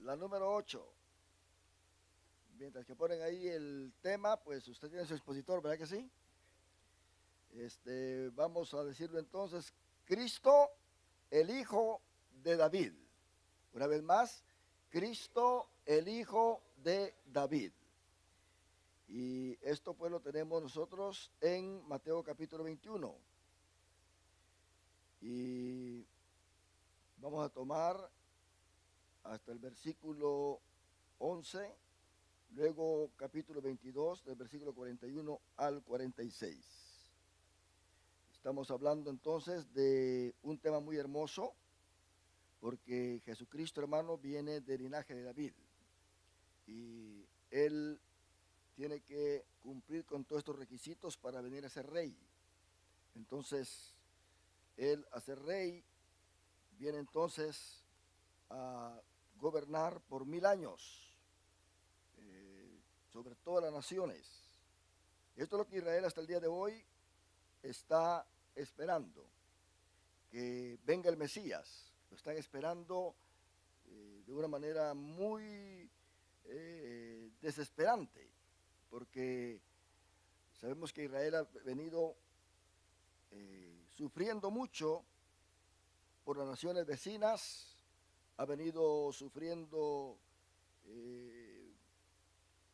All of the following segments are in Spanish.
la número 8. Mientras que ponen ahí el tema, pues usted tiene su expositor, ¿verdad que sí? Vamos a decirlo entonces, Cristo, el Hijo de David. Una vez más, Cristo, el Hijo de David. Y esto pues lo tenemos nosotros en Mateo capítulo 21. Y vamos a tomar hasta el versículo 11, luego capítulo 22, del versículo 41 al 46. Estamos hablando entonces de un tema muy hermoso, porque Jesucristo, hermano, viene del linaje de David. Y él tiene que cumplir con todos estos requisitos para venir a ser rey. Entonces, él a ser rey viene entonces a gobernar por 1000 años sobre todas las naciones. Esto es lo que Israel hasta el día de hoy está esperando, que venga el Mesías. Lo están esperando de una manera muy desesperante, porque sabemos que Israel ha venido sufriendo mucho por las naciones vecinas, ha venido sufriendo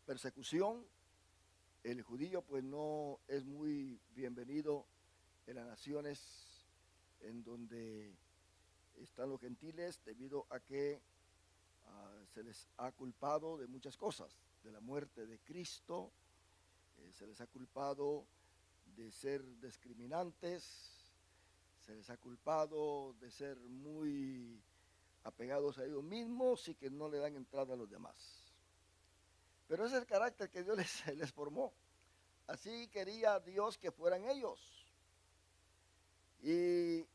persecución. El judío pues no es muy bienvenido en las naciones en donde están los gentiles, debido a que se les ha culpado de muchas cosas, de la muerte de Cristo, se les ha culpado de ser discriminantes, se les ha culpado de ser muy apegados a ellos mismos y que no le dan entrada a los demás. Pero ese es el carácter que Dios les formó. Así quería Dios que fueran ellos. Y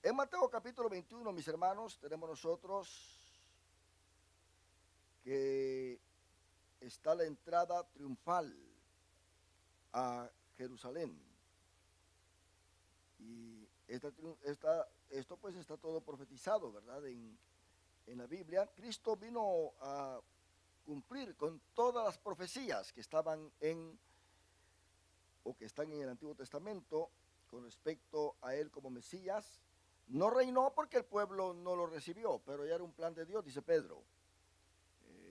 en Mateo capítulo 21, mis hermanos, tenemos nosotros que está la entrada triunfal a Jerusalén. Y esto pues está todo profetizado, ¿verdad? En la Biblia. Cristo vino a cumplir con todas las profecías que estaban o que están en el Antiguo Testamento con respecto a él como Mesías. No reinó porque el pueblo no lo recibió, pero ya era un plan de Dios, dice Pedro.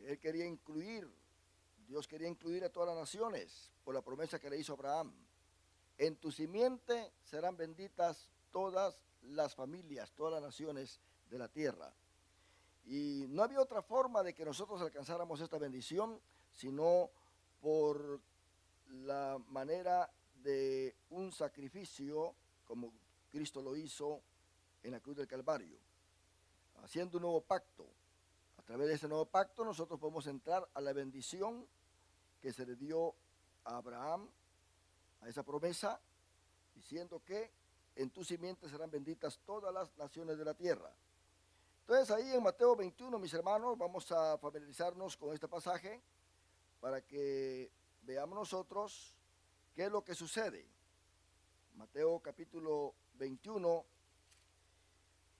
Él quería incluir, Dios quería incluir a todas las naciones por la promesa que le hizo a Abraham. En tu simiente serán benditas todas las familias, todas las naciones de la tierra. Y no había otra forma de que nosotros alcanzáramos esta bendición, sino por la manera de un sacrificio, como Cristo lo hizo en la cruz del Calvario, haciendo un nuevo pacto. A través de ese nuevo pacto nosotros podemos entrar a la bendición que se le dio a Abraham, a esa promesa, diciendo que en tu simiente serán benditas todas las naciones de la tierra. Entonces ahí en Mateo 21, mis hermanos, vamos a familiarizarnos con este pasaje para que veamos nosotros qué es lo que sucede. Mateo capítulo 21,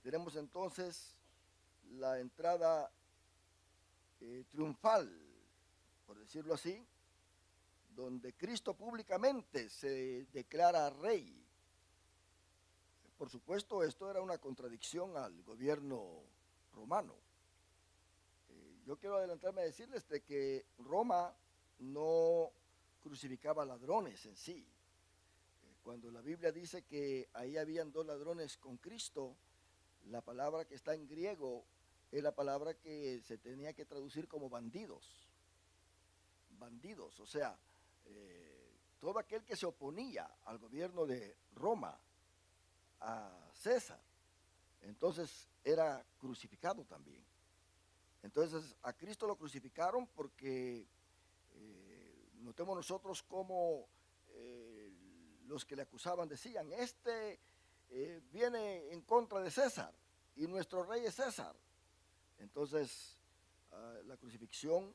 tenemos entonces la entrada triunfal, por decirlo así, donde Cristo públicamente se declara rey. Por supuesto, esto era una contradicción al gobierno romano. Yo quiero adelantarme a decirles de que Roma no crucificaba ladrones en sí. Cuando la Biblia dice que ahí habían dos ladrones con Cristo, la palabra que está en griego es la palabra que se tenía que traducir como bandidos. Bandidos, o sea, todo aquel que se oponía al gobierno de Roma, a César, entonces era crucificado también. Entonces a Cristo lo crucificaron porque notemos nosotros cómo los que le acusaban decían, viene en contra de César y nuestro rey es César. Entonces la crucifixión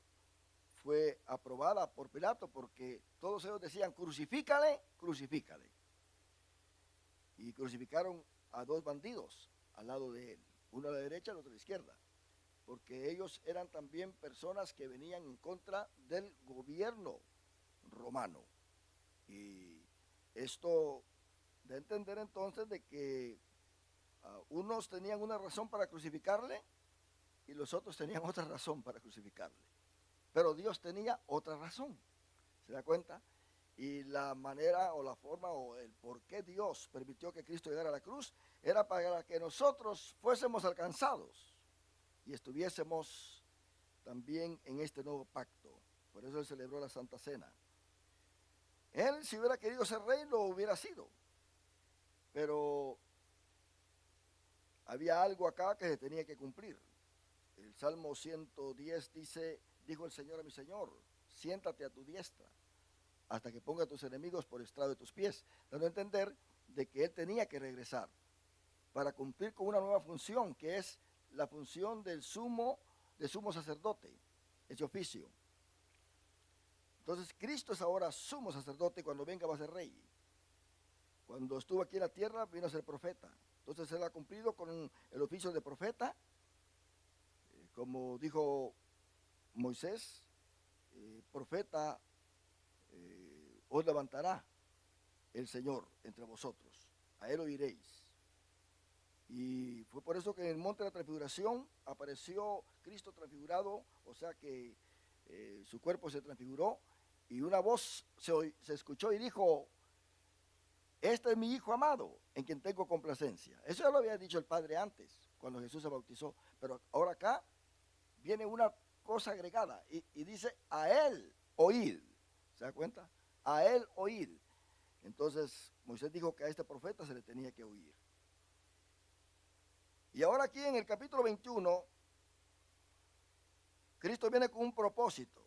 fue aprobada por Pilato porque todos ellos decían, crucifícale, crucifícale. Y crucificaron a dos bandidos al lado de él, uno a la derecha y el otro a la izquierda. porque ellos eran también personas que venían en contra del gobierno romano. Y esto da a entender entonces de que unos tenían una razón para crucificarle y los otros tenían otra razón para crucificarle. Pero Dios tenía otra razón, ¿se da cuenta? Y la manera o la forma o el por qué Dios permitió que Cristo llegara a la cruz era para que nosotros fuésemos alcanzados y estuviésemos también en este nuevo pacto. Por eso Él celebró la Santa Cena. Él, si hubiera querido ser rey, lo hubiera sido. Pero había algo acá que se tenía que cumplir. El Salmo 110 dice, dijo el Señor a mi Señor, siéntate a tu diestra hasta que ponga a tus enemigos por estrado de tus pies, dando a entender de que Él tenía que regresar para cumplir con una nueva función, que es la función del sumo sacerdote, ese oficio. Entonces Cristo es ahora sumo sacerdote y cuando venga va a ser rey. Cuando estuvo aquí en la tierra vino a ser profeta. Entonces Él ha cumplido con el oficio de profeta, como dijo Moisés, profeta os levantará el Señor entre vosotros, a Él oiréis. Y fue por eso que en el monte de la transfiguración apareció Cristo transfigurado, o sea que su cuerpo se transfiguró y una voz se escuchó y dijo, este es mi Hijo amado, en quien tengo complacencia. Eso ya lo había dicho el Padre antes, cuando Jesús se bautizó, pero ahora acá viene una cosa agregada y dice, a Él oír, ¿se da cuenta? A Él oír. Entonces Moisés dijo que a este profeta se le tenía que oír. Y ahora aquí en el capítulo 21, Cristo viene con un propósito,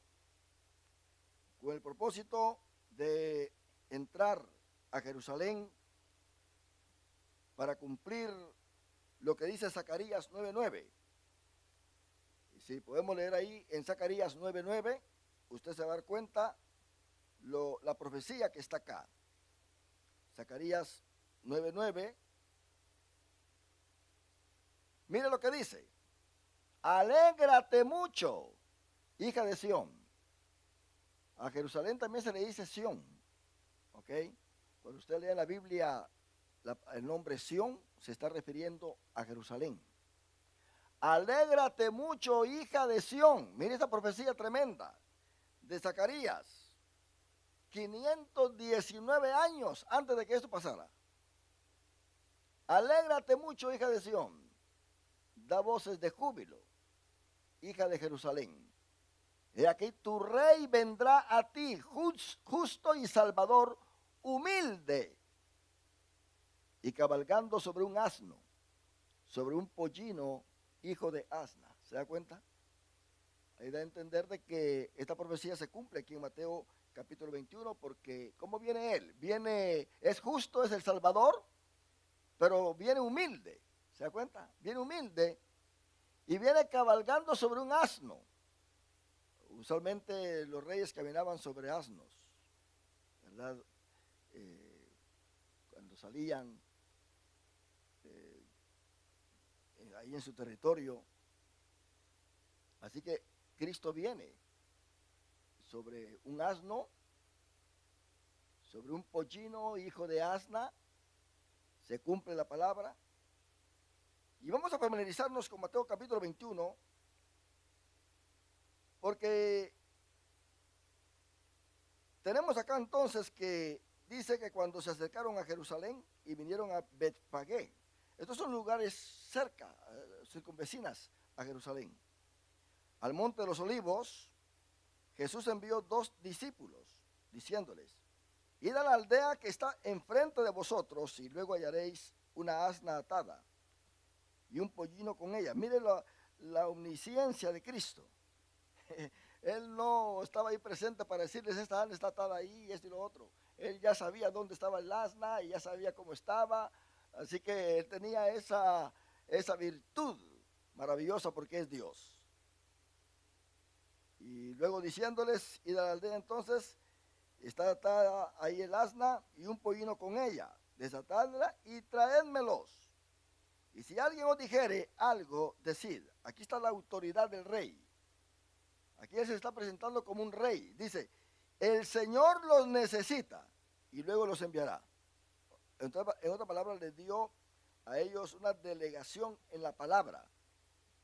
con el propósito de entrar a Jerusalén para cumplir lo que dice Zacarías 9:9. Y si podemos leer ahí en Zacarías 9:9, usted se va a dar cuenta la profecía que está acá. Zacarías 9:9. Mire lo que dice. Alégrate mucho, hija de Sión. A Jerusalén también se le dice Sión. ¿Ok? Cuando usted lee en la Biblia el nombre Sión, se está refiriendo a Jerusalén. Alégrate mucho, hija de Sión. Mire esta profecía tremenda de Zacarías. 519 años antes de que esto pasara. Alégrate mucho, hija de Sión. Da voces de júbilo, hija de Jerusalén. He aquí tu rey vendrá a ti, justo y salvador, humilde, y cabalgando sobre un asno, sobre un pollino, hijo de asna. ¿Se da cuenta? Ahí da a entender de que esta profecía se cumple aquí en Mateo capítulo 21, porque ¿cómo viene Él? Viene, es justo, es el Salvador, pero viene humilde. ¿Se da cuenta? Viene humilde y viene cabalgando sobre un asno. Usualmente los reyes caminaban sobre asnos, ¿verdad? Cuando salían ahí en su territorio. Así que Cristo viene sobre un asno, sobre un pollino, hijo de asna. Se cumple la palabra. Y vamos a familiarizarnos con Mateo capítulo 21, porque tenemos acá entonces que dice que cuando se acercaron a Jerusalén y vinieron a Betfagé, estos son lugares cerca, circunvecinas a Jerusalén, al monte de los olivos, Jesús envió 2 discípulos, diciéndoles, id a la aldea que está enfrente de vosotros y luego hallaréis una asna atada y un pollino con ella. Mire la omnisciencia de Cristo. Él no estaba ahí presente para decirles, esta asna está atada ahí, esto y lo otro. Él ya sabía dónde estaba el asna y ya sabía cómo estaba. Así que él tenía esa virtud maravillosa porque es Dios. Y luego diciéndoles, id a la aldea entonces, está atada ahí el asna y un pollino con ella. Desatadla y traédmelos. Y si alguien os dijere algo, decid. Aquí está la autoridad del rey. Aquí él se está presentando como un rey. Dice, el Señor los necesita y luego los enviará. Entonces, en otra palabra, les dio a ellos una delegación en la palabra,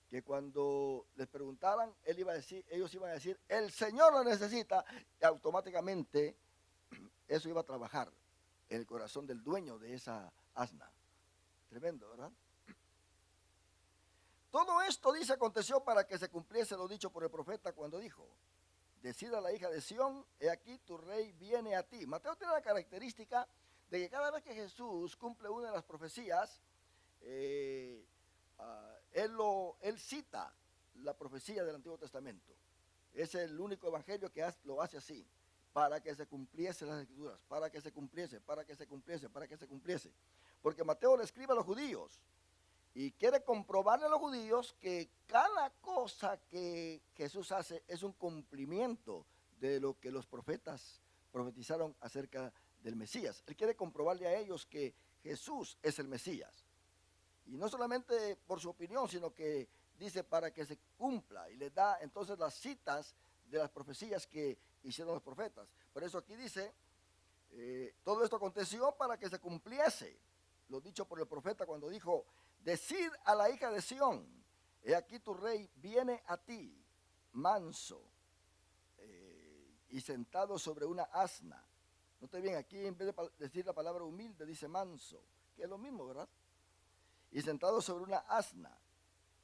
que cuando les preguntaban, ellos iban a decir, el Señor lo necesita, y automáticamente eso iba a trabajar en el corazón del dueño de esa asna. Tremendo, ¿verdad? Todo esto, dice, aconteció para que se cumpliese lo dicho por el profeta cuando dijo, decida la hija de Sión, he aquí tu rey viene a ti. Mateo tiene la característica de que cada vez que Jesús cumple una de las profecías, él cita la profecía del Antiguo Testamento. Es el único evangelio que lo hace así, para que se cumpliese las escrituras, para que se cumpliese, para que se cumpliese, para que se cumpliese. Porque Mateo le escribe a los judíos y quiere comprobarle a los judíos que cada cosa que Jesús hace es un cumplimiento de lo que los profetas profetizaron acerca del Mesías. Él quiere comprobarle a ellos que Jesús es el Mesías. Y no solamente por su opinión, sino que dice para que se cumpla. Y les da entonces las citas de las profecías que hicieron los profetas. Por eso aquí dice, todo esto aconteció para que se cumpliese lo dicho por el profeta cuando dijo, decid a la hija de Sión, he aquí tu rey viene a ti, manso, y sentado sobre una asna. Note bien, aquí en vez de decir la palabra humilde, dice manso, que es lo mismo, ¿verdad? Y sentado sobre una asna,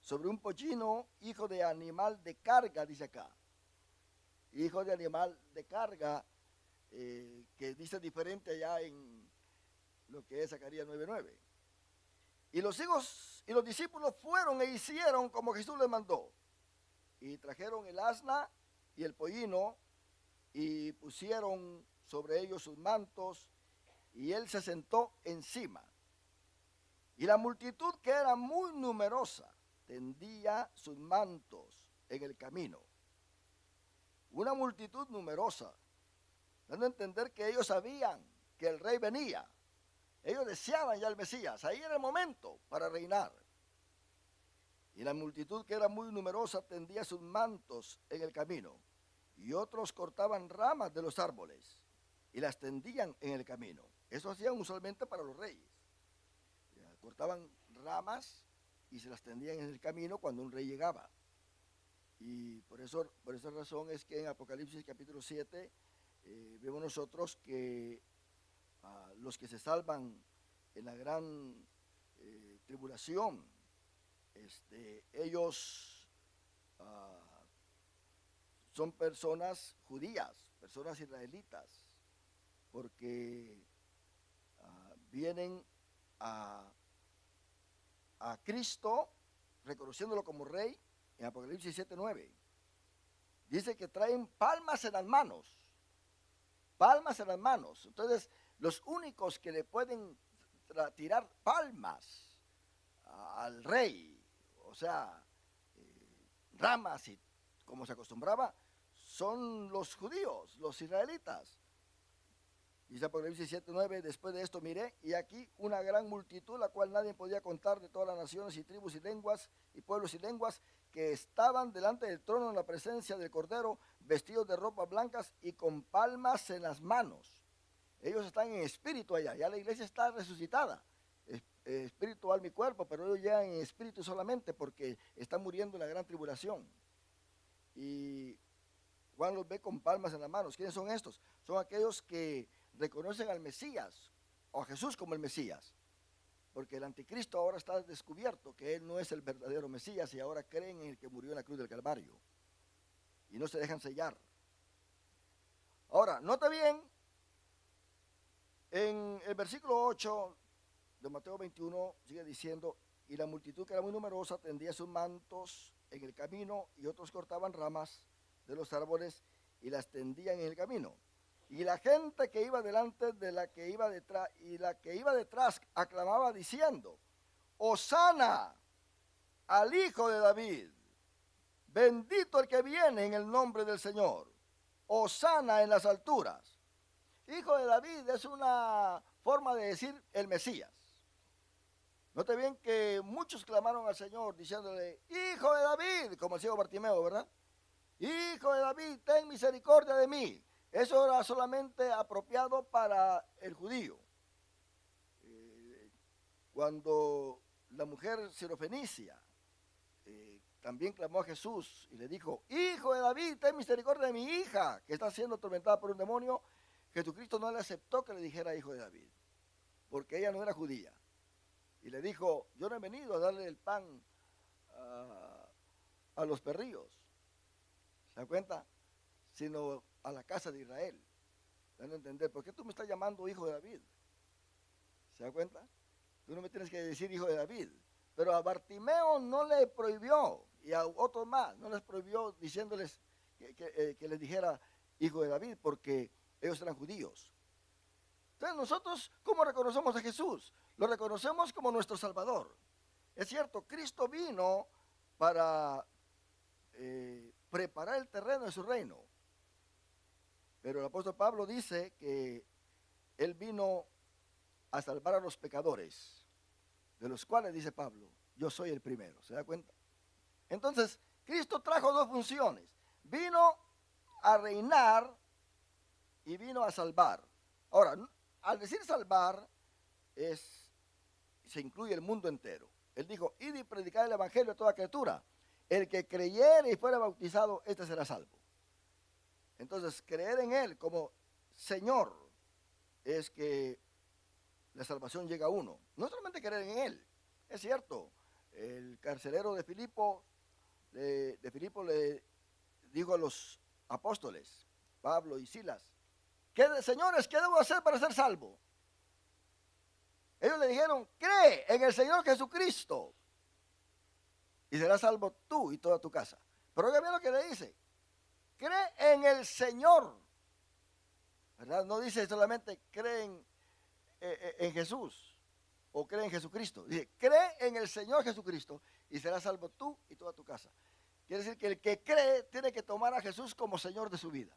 sobre un pollino, hijo de animal de carga, dice acá. Hijo de animal de carga, que dice diferente allá en lo que es Zacarías 9:9. Y los hijos y los discípulos fueron e hicieron como Jesús les mandó. Y trajeron el asna y el pollino y pusieron sobre ellos sus mantos y él se sentó encima. Y la multitud, que era muy numerosa, tendía sus mantos en el camino. Una multitud numerosa, dando a entender que ellos sabían que el rey venía. Ellos deseaban ya el Mesías, ahí era el momento para reinar. Y la multitud, que era muy numerosa, tendía sus mantos en el camino. Y otros cortaban ramas de los árboles y las tendían en el camino. Eso hacían usualmente para los reyes. Cortaban ramas y se las tendían en el camino cuando un rey llegaba. Y por esa razón es que en Apocalipsis capítulo 7 vemos nosotros que los que se salvan en la gran tribulación, ellos son personas judías, personas israelitas, porque vienen a Cristo reconociéndolo como rey. En Apocalipsis 7:9 dice que traen palmas en las manos, palmas en las manos. Entonces, los únicos que le pueden tirar palmas al rey, o sea, ramas y como se acostumbraba, son los judíos, los israelitas. Dice Apocalipsis 7:9, después de esto miré, y aquí una gran multitud, la cual nadie podía contar, de todas las naciones y tribus y lenguas y pueblos y lenguas, que estaban delante del trono en la presencia del Cordero, vestidos de ropas blancas y con palmas en las manos. Ellos están en espíritu allá, ya la iglesia está resucitada, espíritu, alma y cuerpo, pero ellos llegan en espíritu solamente porque están muriendo en la gran tribulación. Y Juan los ve con palmas en las manos. ¿Quiénes son estos? Son aquellos que reconocen al Mesías o a Jesús como el Mesías, porque el anticristo ahora está descubierto que él no es el verdadero Mesías y ahora creen en el que murió en la cruz del Calvario y no se dejan sellar. Ahora, nota bien, en el versículo 8 de Mateo 21 sigue diciendo, y la multitud, que era muy numerosa, tendía sus mantos en el camino, y otros cortaban ramas de los árboles y las tendían en el camino. Y la gente que iba delante de la que iba detrás, y la que iba detrás aclamaba diciendo, Hosana al Hijo de David, bendito el que viene en el nombre del Señor, Hosana en las alturas. Hijo de David es una forma de decir el Mesías. Note bien que muchos clamaron al Señor diciéndole, Hijo de David, como el ciego Bartimeo, ¿verdad? Hijo de David, ten misericordia de mí. Eso era solamente apropiado para el judío. Cuando la mujer sirofenicia también clamó a Jesús y le dijo, Hijo de David, ten misericordia de mi hija, que está siendo atormentada por un demonio, Jesucristo no le aceptó que le dijera hijo de David, porque ella no era judía. Y le dijo, yo no he venido a darle el pan a los perrillos, ¿se da cuenta? Sino a la casa de Israel. Dando a entender, ¿por qué tú me estás llamando hijo de David? ¿Se da cuenta? Tú no me tienes que decir hijo de David. Pero a Bartimeo no le prohibió, y a otros más, no les prohibió diciéndoles que les dijera hijo de David, porque ellos eran judíos. Entonces nosotros, ¿cómo reconocemos a Jesús? Lo reconocemos como nuestro Salvador. Es cierto, Cristo vino para preparar el terreno de su reino. Pero el apóstol Pablo dice que él vino a salvar a los pecadores, de los cuales, dice Pablo, yo soy el primero. ¿Se da cuenta? Entonces, Cristo trajo dos funciones. Vino a reinar y vino a salvar. Ahora, al decir salvar, se incluye el mundo entero. Él dijo, id y predicar el evangelio a toda criatura. El que creyere y fuera bautizado, este será salvo. Entonces, creer en Él como Señor es que la salvación llega a uno. No solamente creer en Él. Es cierto, el carcelero de Filipo le dijo a los apóstoles, Pablo y Silas, señores, ¿qué debo hacer para ser salvo? Ellos le dijeron, cree en el Señor Jesucristo y serás salvo tú y toda tu casa. Pero oiga bien lo que le dice, cree en el Señor, ¿verdad? No dice solamente cree en Jesús o cree en Jesucristo. Dice, cree en el Señor Jesucristo y serás salvo tú y toda tu casa. Quiere decir que el que cree tiene que tomar a Jesús como Señor de su vida.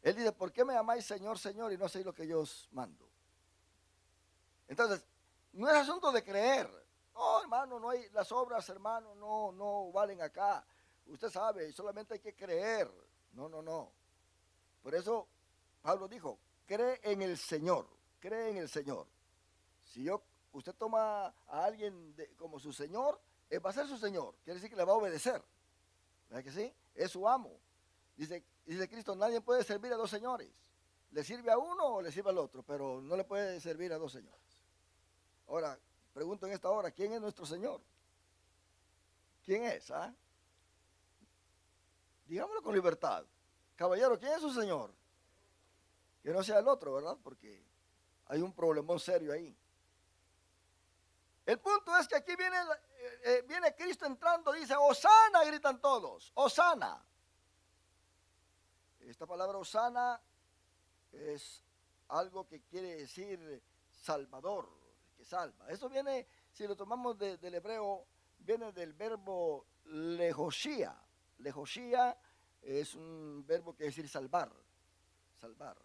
Él dice, ¿por qué me llamáis Señor, Señor y no hacéis lo que yo os mando? Entonces, no es asunto de creer. No, hermano, no hay, las obras, hermano, no valen acá. Usted sabe, solamente hay que creer. No. Por eso Pablo dijo, cree en el Señor, cree en el Señor. Si usted toma a alguien como su Señor, va a ser su Señor. Quiere decir que le va a obedecer. ¿Verdad que sí? Es su amo. Dice Cristo, nadie puede servir a dos señores. Le sirve a uno o le sirve al otro, pero no le puede servir a dos señores. Ahora, pregunto en esta hora, ¿quién es nuestro Señor? ¿Quién es? Digámoslo con libertad. Caballero, ¿quién es su Señor? Que no sea el otro, ¿verdad? Porque hay un problemón serio ahí. El punto es que aquí viene Cristo entrando, dice, Hosana, gritan todos, Hosana. Esta palabra Hosana es algo que quiere decir Salvador, que salva. Eso viene, si lo tomamos del hebreo, viene del verbo lejoshía. Lejoshía es un verbo que quiere decir salvar, salvar.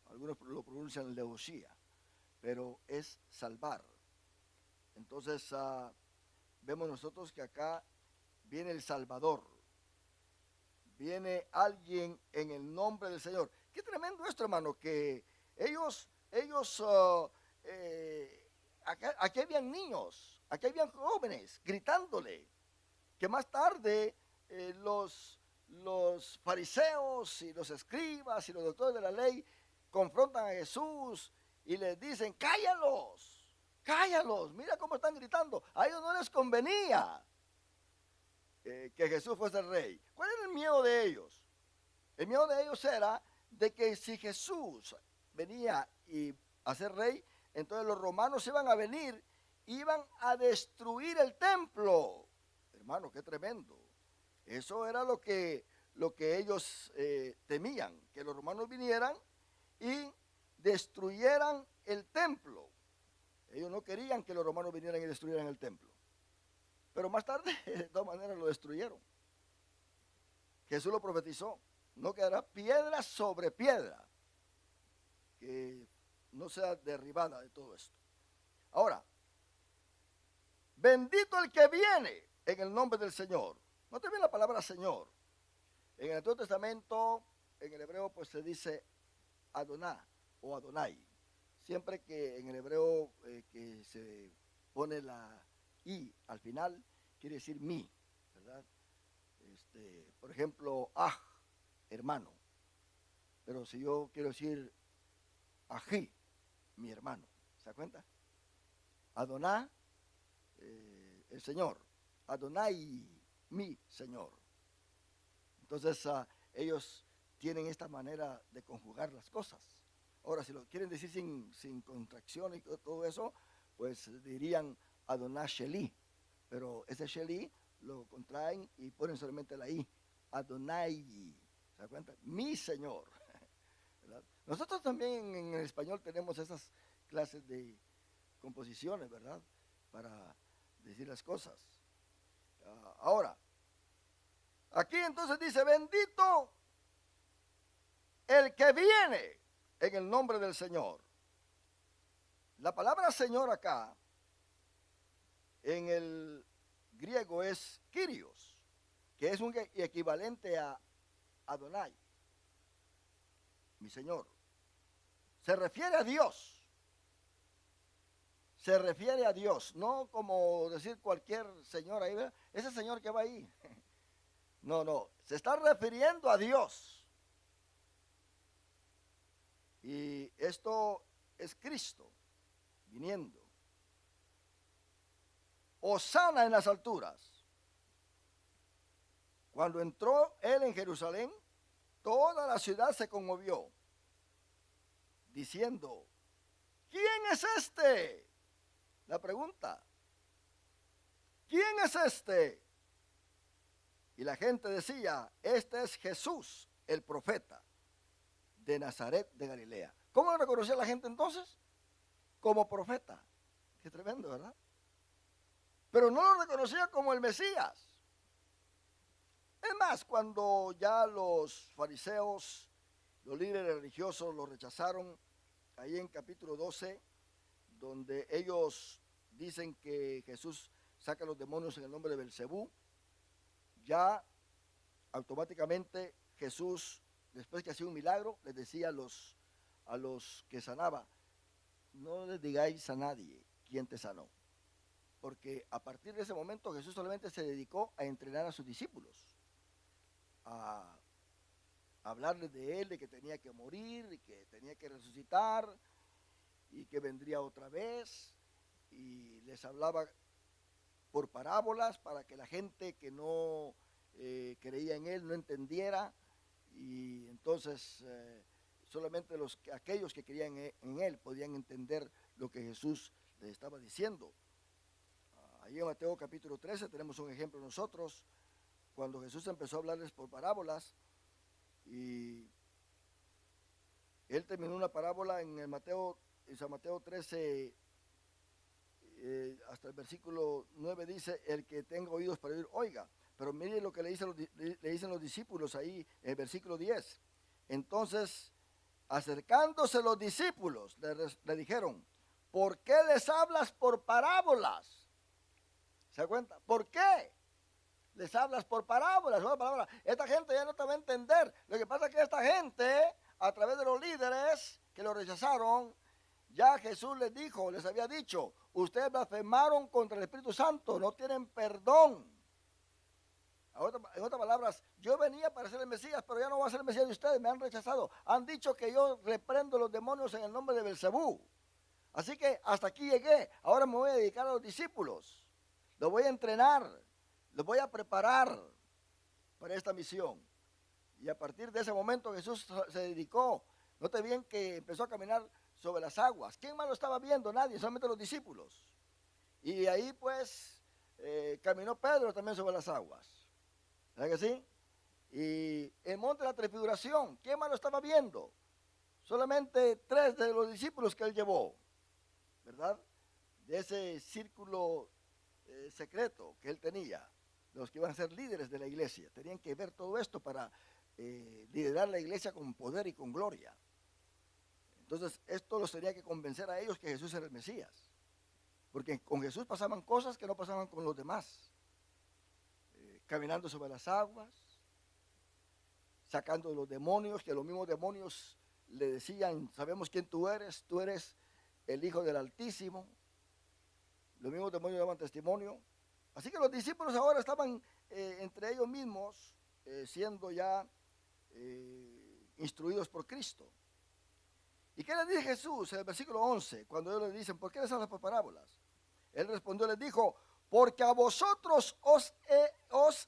Algunos lo pronuncian lejoshía, pero es salvar. Entonces, vemos nosotros que acá viene el Salvador. Viene alguien en el nombre del Señor. Qué tremendo esto, hermano, que ellos aquí habían niños, aquí habían jóvenes gritándole, que más tarde los fariseos y los escribas y los doctores de la ley confrontan a Jesús y les dicen, cállalos, mira cómo están gritando. A ellos no les convenía que Jesús fuese el rey. ¿Cuál era el miedo de ellos? El miedo de ellos era de que si Jesús venía a ser rey, entonces los romanos iban a venir, iban a destruir el templo. Hermano, qué tremendo. Eso era lo que ellos temían, que los romanos vinieran y destruyeran el templo. Ellos no querían que los romanos vinieran y destruyeran el templo. Pero más tarde, de todas maneras, lo destruyeron. Jesús lo profetizó. No quedará piedra sobre piedra que no sea derribada de todo esto. Ahora, bendito el que viene en el nombre del Señor. Note bien la palabra Señor. En el Antiguo Testamento, en el hebreo, pues se dice Adoná o Adonai. Siempre que en el hebreo que se pone la I al final, quiere decir mi, ¿verdad? Por ejemplo, hermano. Pero si yo quiero decir ají, mi hermano, ¿se da cuenta? Adoná, el Señor. Adonai, mi Señor. Entonces ellos tienen esta manera de conjugar las cosas. Ahora, si lo quieren decir sin contracción y todo eso, pues dirían Adonai Sheli. Pero ese Sheli lo contraen y ponen solamente la I. Adonai, ¿se da cuenta? Mi Señor. ¿Verdad? Nosotros también en el español tenemos esas clases de composiciones, ¿verdad? Para decir las cosas. Ahora, aquí entonces dice, bendito el que viene en el nombre del Señor. La palabra Señor acá, en el griego es Kyrios, que es un equivalente a Adonai, mi Señor. Se refiere a Dios. Se refiere a Dios, no como decir cualquier señor ahí, ¿verdad? Ese señor que va ahí. No, se está refiriendo a Dios. Y esto es Cristo viniendo. Hosana en las alturas. Cuando entró él en Jerusalén, toda la ciudad se conmovió, diciendo, ¿quién es este? La pregunta, ¿quién es este? Y la gente decía, este es Jesús, el profeta de Nazaret de Galilea. ¿Cómo lo reconocía la gente entonces? Como profeta. Qué tremendo, ¿verdad? Pero no lo reconocía como el Mesías. Es más, cuando ya los fariseos, los líderes religiosos lo rechazaron, ahí en capítulo 12, donde ellos dicen que Jesús saca los demonios en el nombre de Belcebú, ya automáticamente Jesús, después que hacía un milagro, les decía a los que sanaba, no les digáis a nadie quién te sanó, porque a partir de ese momento Jesús solamente se dedicó a entrenar a sus discípulos, a hablarles de él, de que tenía que morir, y que tenía que resucitar, y que vendría otra vez, y les hablaba por parábolas para que la gente que no creía en él no entendiera, y entonces solamente aquellos que creían en él podían entender lo que Jesús les estaba diciendo. Ahí en Mateo capítulo 13 tenemos un ejemplo nosotros, cuando Jesús empezó a hablarles por parábolas, y él terminó una parábola en San Mateo 13, hasta el versículo 9 dice, el que tenga oídos para oír, oiga. Pero mire lo que le dicen los discípulos ahí en el versículo 10. Entonces, acercándose los discípulos, le dijeron, ¿por qué les hablas por parábolas? ¿Se da cuenta? ¿Por qué les hablas por parábolas? Esta gente ya no te va a entender. Lo que pasa es que esta gente, a través de los líderes que lo rechazaron, ya Jesús les dijo, les había dicho, ustedes blasfemaron contra el Espíritu Santo, no tienen perdón. En otras palabras, yo venía para ser el Mesías, pero ya no voy a ser el Mesías de ustedes, me han rechazado. Han dicho que yo reprendo los demonios en el nombre de Belcebú. Así que hasta aquí llegué, ahora me voy a dedicar a los discípulos. Los voy a entrenar, los voy a preparar para esta misión. Y a partir de ese momento Jesús se dedicó, note bien que empezó a caminar sobre las aguas. ¿Quién más lo estaba viendo? Nadie, solamente los discípulos. Y ahí pues caminó Pedro también sobre las aguas. ¿Verdad que sí? Y el monte de la transfiguración, ¿quién más lo estaba viendo? Solamente 3 de los discípulos que él llevó, ¿verdad? De ese círculo secreto que él tenía, los que iban a ser líderes de la iglesia. Tenían que ver todo esto para liderar la iglesia con poder y con gloria. Entonces, esto los tenía que convencer a ellos que Jesús era el Mesías. Porque con Jesús pasaban cosas que no pasaban con los demás. Caminando sobre las aguas, sacando los demonios, que los mismos demonios le decían, sabemos quién tú eres el Hijo del Altísimo. Los mismos demonios daban testimonio. Así que los discípulos ahora estaban entre ellos mismos siendo ya instruidos por Cristo. ¿Y qué les dice Jesús en el versículo 11? Cuando ellos le dicen, ¿por qué les hablas por parábolas? Él respondió, les dijo, porque a vosotros os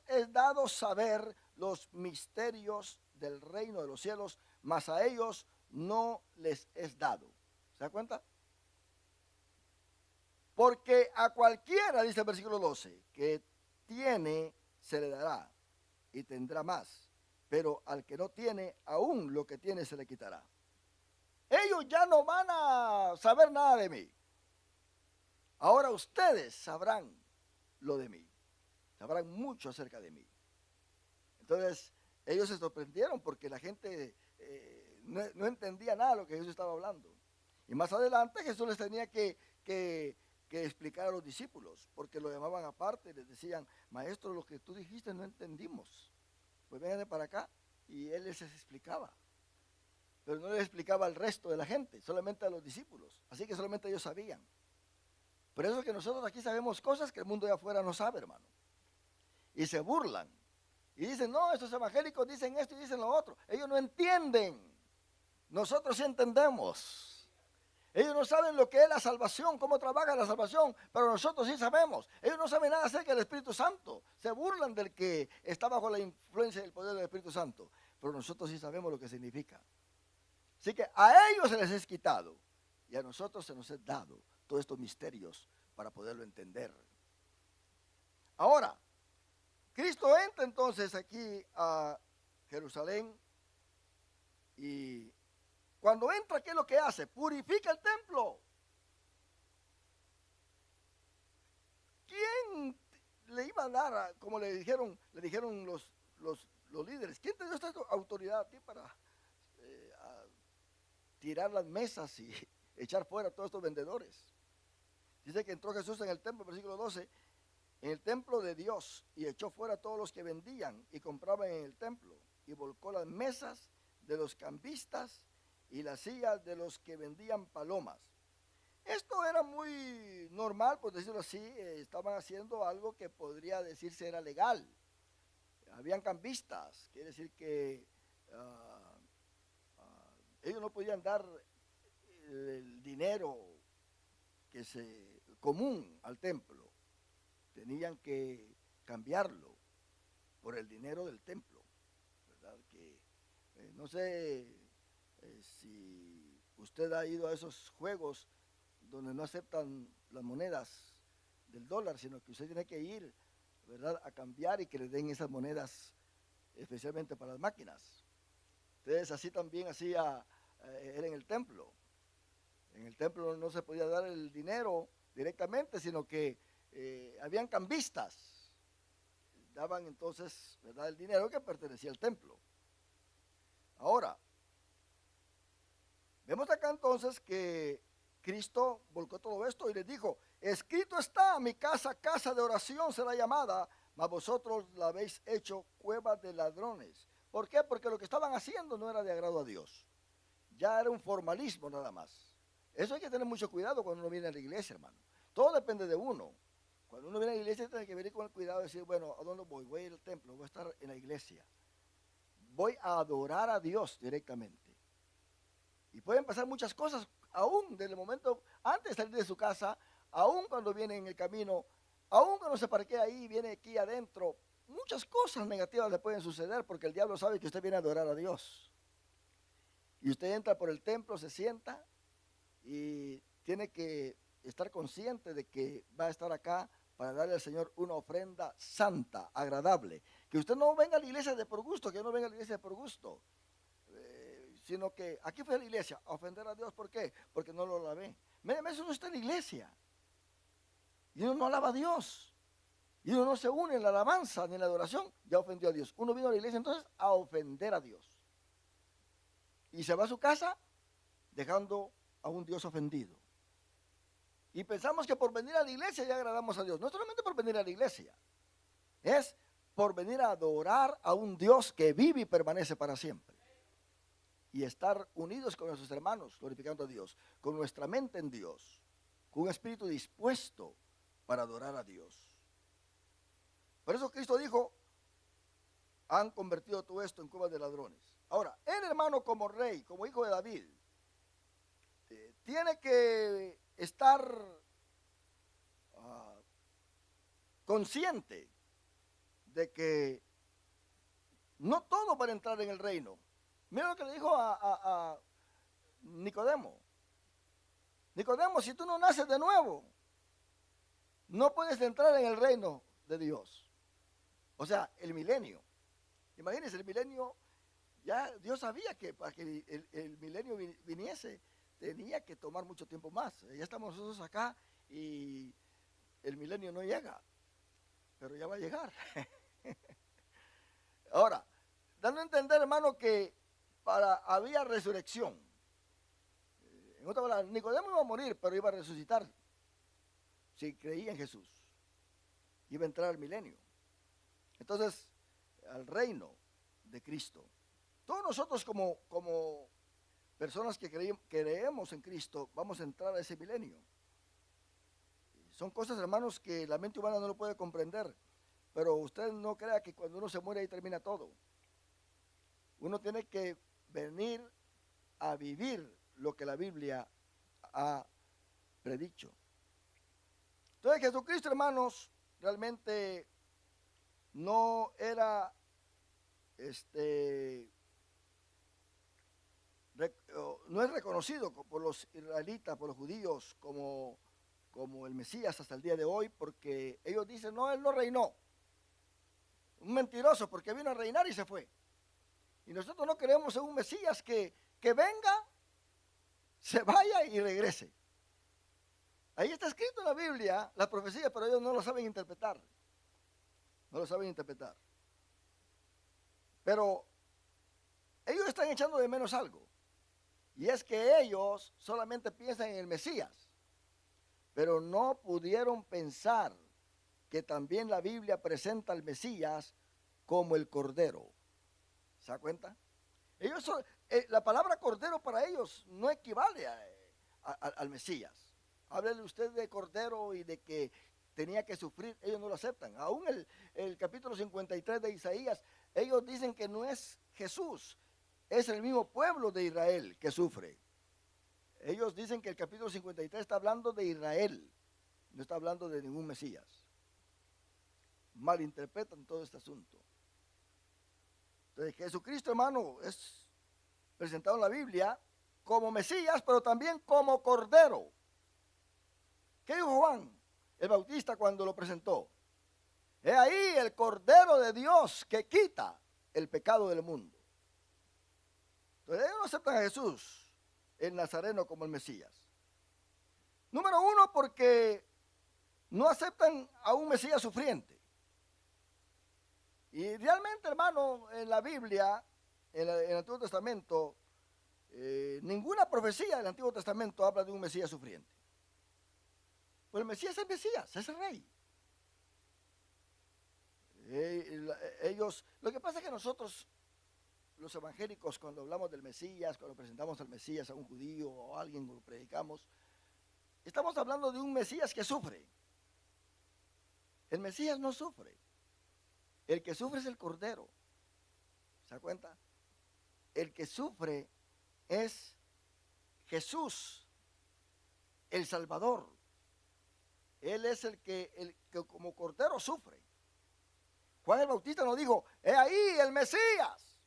he dado saber los misterios del reino de los cielos, mas a ellos no les es dado. ¿Se da cuenta? Porque a cualquiera, dice el versículo 12, que tiene, se le dará y tendrá más. Pero al que no tiene, aún lo que tiene se le quitará. Ellos ya no van a saber nada de mí. Ahora ustedes sabrán lo de mí. Sabrán mucho acerca de mí. Entonces, ellos se sorprendieron porque la gente no entendía nada de lo que Jesús estaba hablando. Y más adelante Jesús les tenía que explicar a los discípulos, porque lo llamaban aparte y les decían, maestro, lo que tú dijiste no entendimos. Pues vengan para acá. Y él les explicaba. Pero no les explicaba al resto de la gente, solamente a los discípulos. Así que solamente ellos sabían. Por eso es que nosotros aquí sabemos cosas que el mundo de afuera no sabe, hermano. Y se burlan. Y dicen, no, estos evangélicos dicen esto y dicen lo otro. Ellos no entienden. Nosotros sí entendemos. Ellos no saben lo que es la salvación, cómo trabaja la salvación, pero nosotros sí sabemos. Ellos no saben nada acerca del Espíritu Santo. Se burlan del que está bajo la influencia del poder del Espíritu Santo. Pero nosotros sí sabemos lo que significa. Así que a ellos se les es quitado y a nosotros se nos es dado todos estos misterios para poderlo entender. Ahora, Cristo entra entonces aquí a Jerusalén y cuando entra, ¿qué es lo que hace? Purifica el templo. ¿Quién le iba a dar, como le dijeron los líderes, quién te dio esta autoridad a ti para tirar las mesas y echar fuera a todos estos vendedores? Dice que entró Jesús en el templo, versículo 12, en el templo de Dios, y echó fuera a todos los que vendían y compraban en el templo, y volcó las mesas de los cambistas y las sillas de los que vendían palomas. Esto era muy normal, por decirlo así, estaban haciendo algo que podría decirse era legal. Habían cambistas, quiere decir que ellos no podían dar el dinero común al templo, tenían que cambiarlo por el dinero del templo, ¿verdad? Que no sé si usted ha ido a esos juegos donde no aceptan las monedas del dólar, sino que usted tiene que ir, ¿verdad?, a cambiar y que le den esas monedas especialmente para las máquinas. Entonces así también hacía era en el templo. En el templo no se podía dar el dinero directamente, sino que habían cambistas. Daban entonces, ¿verdad?, el dinero que pertenecía al templo. Ahora, vemos acá entonces que Cristo volcó todo esto y les dijo, escrito está, mi casa, casa de oración será llamada, mas vosotros la habéis hecho cueva de ladrones. ¿Por qué? Porque lo que estaban haciendo no era de agrado a Dios. Ya era un formalismo nada más. Eso hay que tener mucho cuidado cuando uno viene a la iglesia, hermano. Todo depende de uno. Cuando uno viene a la iglesia tiene que venir con el cuidado de decir, bueno, ¿a dónde voy? Voy a ir al templo, voy a estar en la iglesia. Voy a adorar a Dios directamente. Y pueden pasar muchas cosas, aún desde el momento antes de salir de su casa, aún cuando viene en el camino, aún cuando se parquea ahí, viene aquí adentro. Muchas cosas negativas le pueden suceder porque el diablo sabe que usted viene a adorar a Dios. Y usted entra por el templo, se sienta y tiene que estar consciente de que va a estar acá para darle al Señor una ofrenda santa, agradable. Que usted no venga a la iglesia de por gusto, que no venga a la iglesia de por gusto, sino que aquí fue a la iglesia a ofender a Dios. ¿Por qué? Porque no lo lavé. Mire, eso no está en la iglesia. Y uno no alaba a Dios. Y uno no se une en la alabanza ni en la adoración, ya ofendió a Dios. Uno vino a la iglesia entonces a ofender a Dios. Y se va a su casa dejando a un Dios ofendido. Y pensamos que por venir a la iglesia ya agradamos a Dios. No solamente por venir a la iglesia, es por venir a adorar a un Dios que vive y permanece para siempre. Y estar unidos con nuestros hermanos, glorificando a Dios, con nuestra mente en Dios, con un espíritu dispuesto para adorar a Dios. Por eso Cristo dijo, han convertido todo esto en cuevas de ladrones. Ahora, el hermano como rey, como hijo de David, tiene que estar consciente de que no todos van a entrar en el reino. Mira lo que le dijo a Nicodemo. Nicodemo, si tú no naces de nuevo, no puedes entrar en el reino de Dios. O sea, el milenio. Imagínense, el milenio, ya Dios sabía que para que el milenio viniese, tenía que tomar mucho tiempo más. Ya estamos nosotros acá y el milenio no llega, pero ya va a llegar. Ahora, dando a entender, hermano, que había resurrección. En otra palabra, Nicodemo iba a morir, pero iba a resucitar si creía en Jesús. Iba a entrar al milenio. Entonces, al reino de Cristo. Todos nosotros como personas que creemos en Cristo, vamos a entrar a ese milenio. Son cosas, hermanos, que la mente humana no lo puede comprender. Pero usted no crea que cuando uno se muere ahí termina todo. Uno tiene que venir a vivir lo que la Biblia ha predicho. Entonces Jesucristo, hermanos, realmente no era no es reconocido por los israelitas, por los judíos como el Mesías hasta el día de hoy, porque ellos dicen, no, él no reinó. Un mentiroso, porque vino a reinar y se fue. Y nosotros no queremos un Mesías que venga, se vaya y regrese. Ahí está escrito en la Biblia, la profecía, pero ellos no lo saben interpretar. No lo saben interpretar. Pero ellos están echando de menos algo. Y es que ellos solamente piensan en el Mesías, pero no pudieron pensar que también la Biblia presenta al Mesías como el Cordero. ¿Se da cuenta? La palabra Cordero para ellos no equivale al Mesías. Háblele usted de Cordero y de que tenía que sufrir, ellos no lo aceptan. Aún el capítulo 53 de Isaías, ellos dicen que no es Jesús, es el mismo pueblo de Israel que sufre. Ellos dicen que el capítulo 53 está hablando de Israel, no está hablando de ningún Mesías. Malinterpretan todo este asunto. Entonces Jesucristo, hermano, es presentado en la Biblia como Mesías, pero también como Cordero. ¿Qué dijo Juan el Bautista cuando lo presentó? He ahí el Cordero de Dios que quita el pecado del mundo. Entonces ellos no aceptan a Jesús, el Nazareno, como el Mesías. Número uno, porque no aceptan a un Mesías sufriente. Y realmente, hermano, en la Biblia, en el Antiguo Testamento, ninguna profecía del Antiguo Testamento habla de un Mesías sufriente. Pues el Mesías es el Mesías, es el rey. Lo que pasa es que nosotros, los evangélicos, cuando hablamos del Mesías, cuando presentamos al Mesías a un judío o a alguien que lo predicamos, estamos hablando de un Mesías que sufre. El Mesías no sufre. El que sufre es el Cordero. ¿Se da cuenta? El que sufre es Jesús, el Salvador. Él es el que como Cordero sufre. Juan el Bautista nos dijo, he ahí el Mesías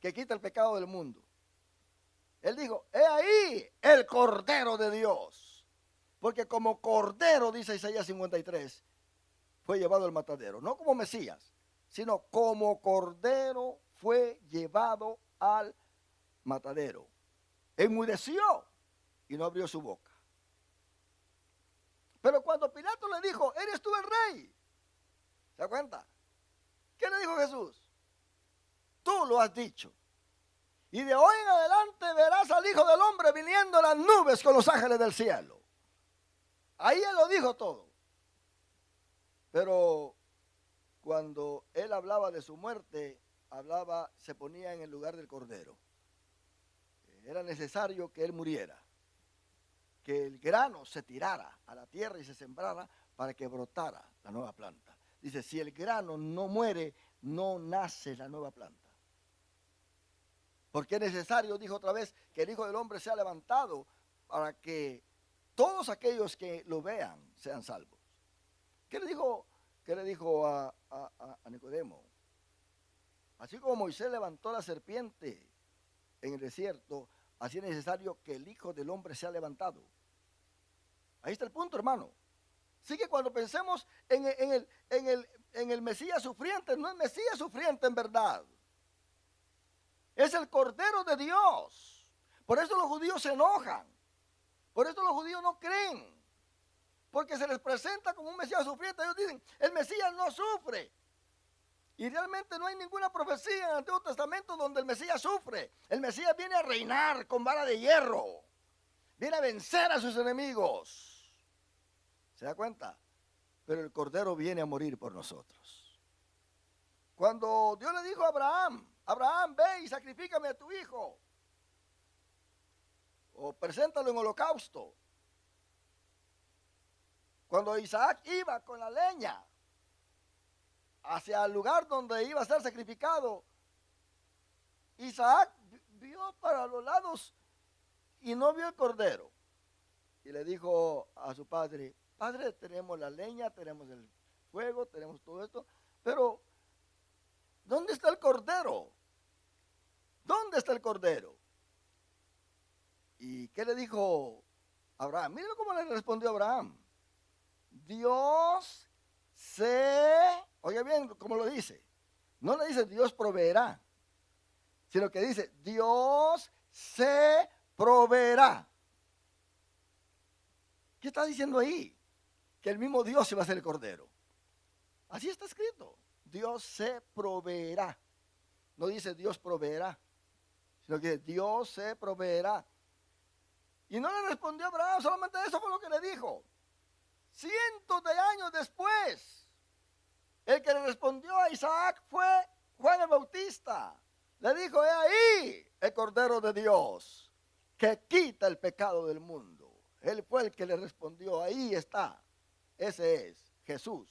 que quita el pecado del mundo. Él dijo, he ahí el Cordero de Dios. Porque como Cordero, dice Isaías 53, fue llevado al matadero. No como Mesías, sino como Cordero fue llevado al matadero. Enmudeció y no abrió su boca. Pero cuando Pilato le dijo, ¿eres tú el rey? ¿Se da cuenta? ¿Qué le dijo Jesús? Tú lo has dicho. Y de hoy en adelante verás al Hijo del Hombre viniendo en las nubes con los ángeles del cielo. Ahí él lo dijo todo. Pero cuando él hablaba de su muerte, se ponía en el lugar del Cordero. Era necesario que él muriera, que el grano se tirara a la tierra y se sembrara para que brotara la nueva planta. Dice, si el grano no muere, no nace la nueva planta. Porque es necesario, dijo otra vez, que el Hijo del Hombre sea levantado para que todos aquellos que lo vean sean salvos. ¿Qué le dijo a Nicodemo? Así como Moisés levantó la serpiente en el desierto, así es necesario que el Hijo del Hombre sea levantado. Ahí está el punto, hermano. Así que cuando pensemos en el Mesías sufriente, no es Mesías sufriente en verdad. Es el Cordero de Dios. Por eso los judíos se enojan. Por eso los judíos no creen. Porque se les presenta como un Mesías sufriente. Ellos dicen, el Mesías no sufre. Y realmente no hay ninguna profecía en el Antiguo Testamento donde el Mesías sufre. El Mesías viene a reinar con vara de hierro. Viene a vencer a sus enemigos. ¿Se da cuenta? Pero el Cordero viene a morir por nosotros. Cuando Dios le dijo a Abraham, Abraham, ve y sacrifícame a tu hijo. O preséntalo en holocausto. Cuando Isaac iba con la leña hacia el lugar donde iba a ser sacrificado, Isaac vio para los lados y no vio el cordero. Y le dijo a su padre, padre, tenemos la leña, tenemos el fuego, tenemos todo esto, pero ¿dónde está el cordero? ¿Dónde está el cordero? ¿Y qué le dijo Abraham? Miren cómo le respondió Abraham. Dios oiga bien cómo lo dice. No le dice Dios proveerá, sino que dice Dios se proveerá. ¿Qué está diciendo ahí? Que el mismo Dios se va a hacer el cordero. Así está escrito. Dios se proveerá. No dice Dios proveerá, sino que Dios se proveerá. Y no le respondió a Abraham, solamente eso fue lo que le dijo. Cientos de años después, el que le respondió a Isaac fue Juan el Bautista. Le dijo, he ahí el Cordero de Dios, que quita el pecado del mundo. Él fue el que le respondió, ahí está. Ese es Jesús.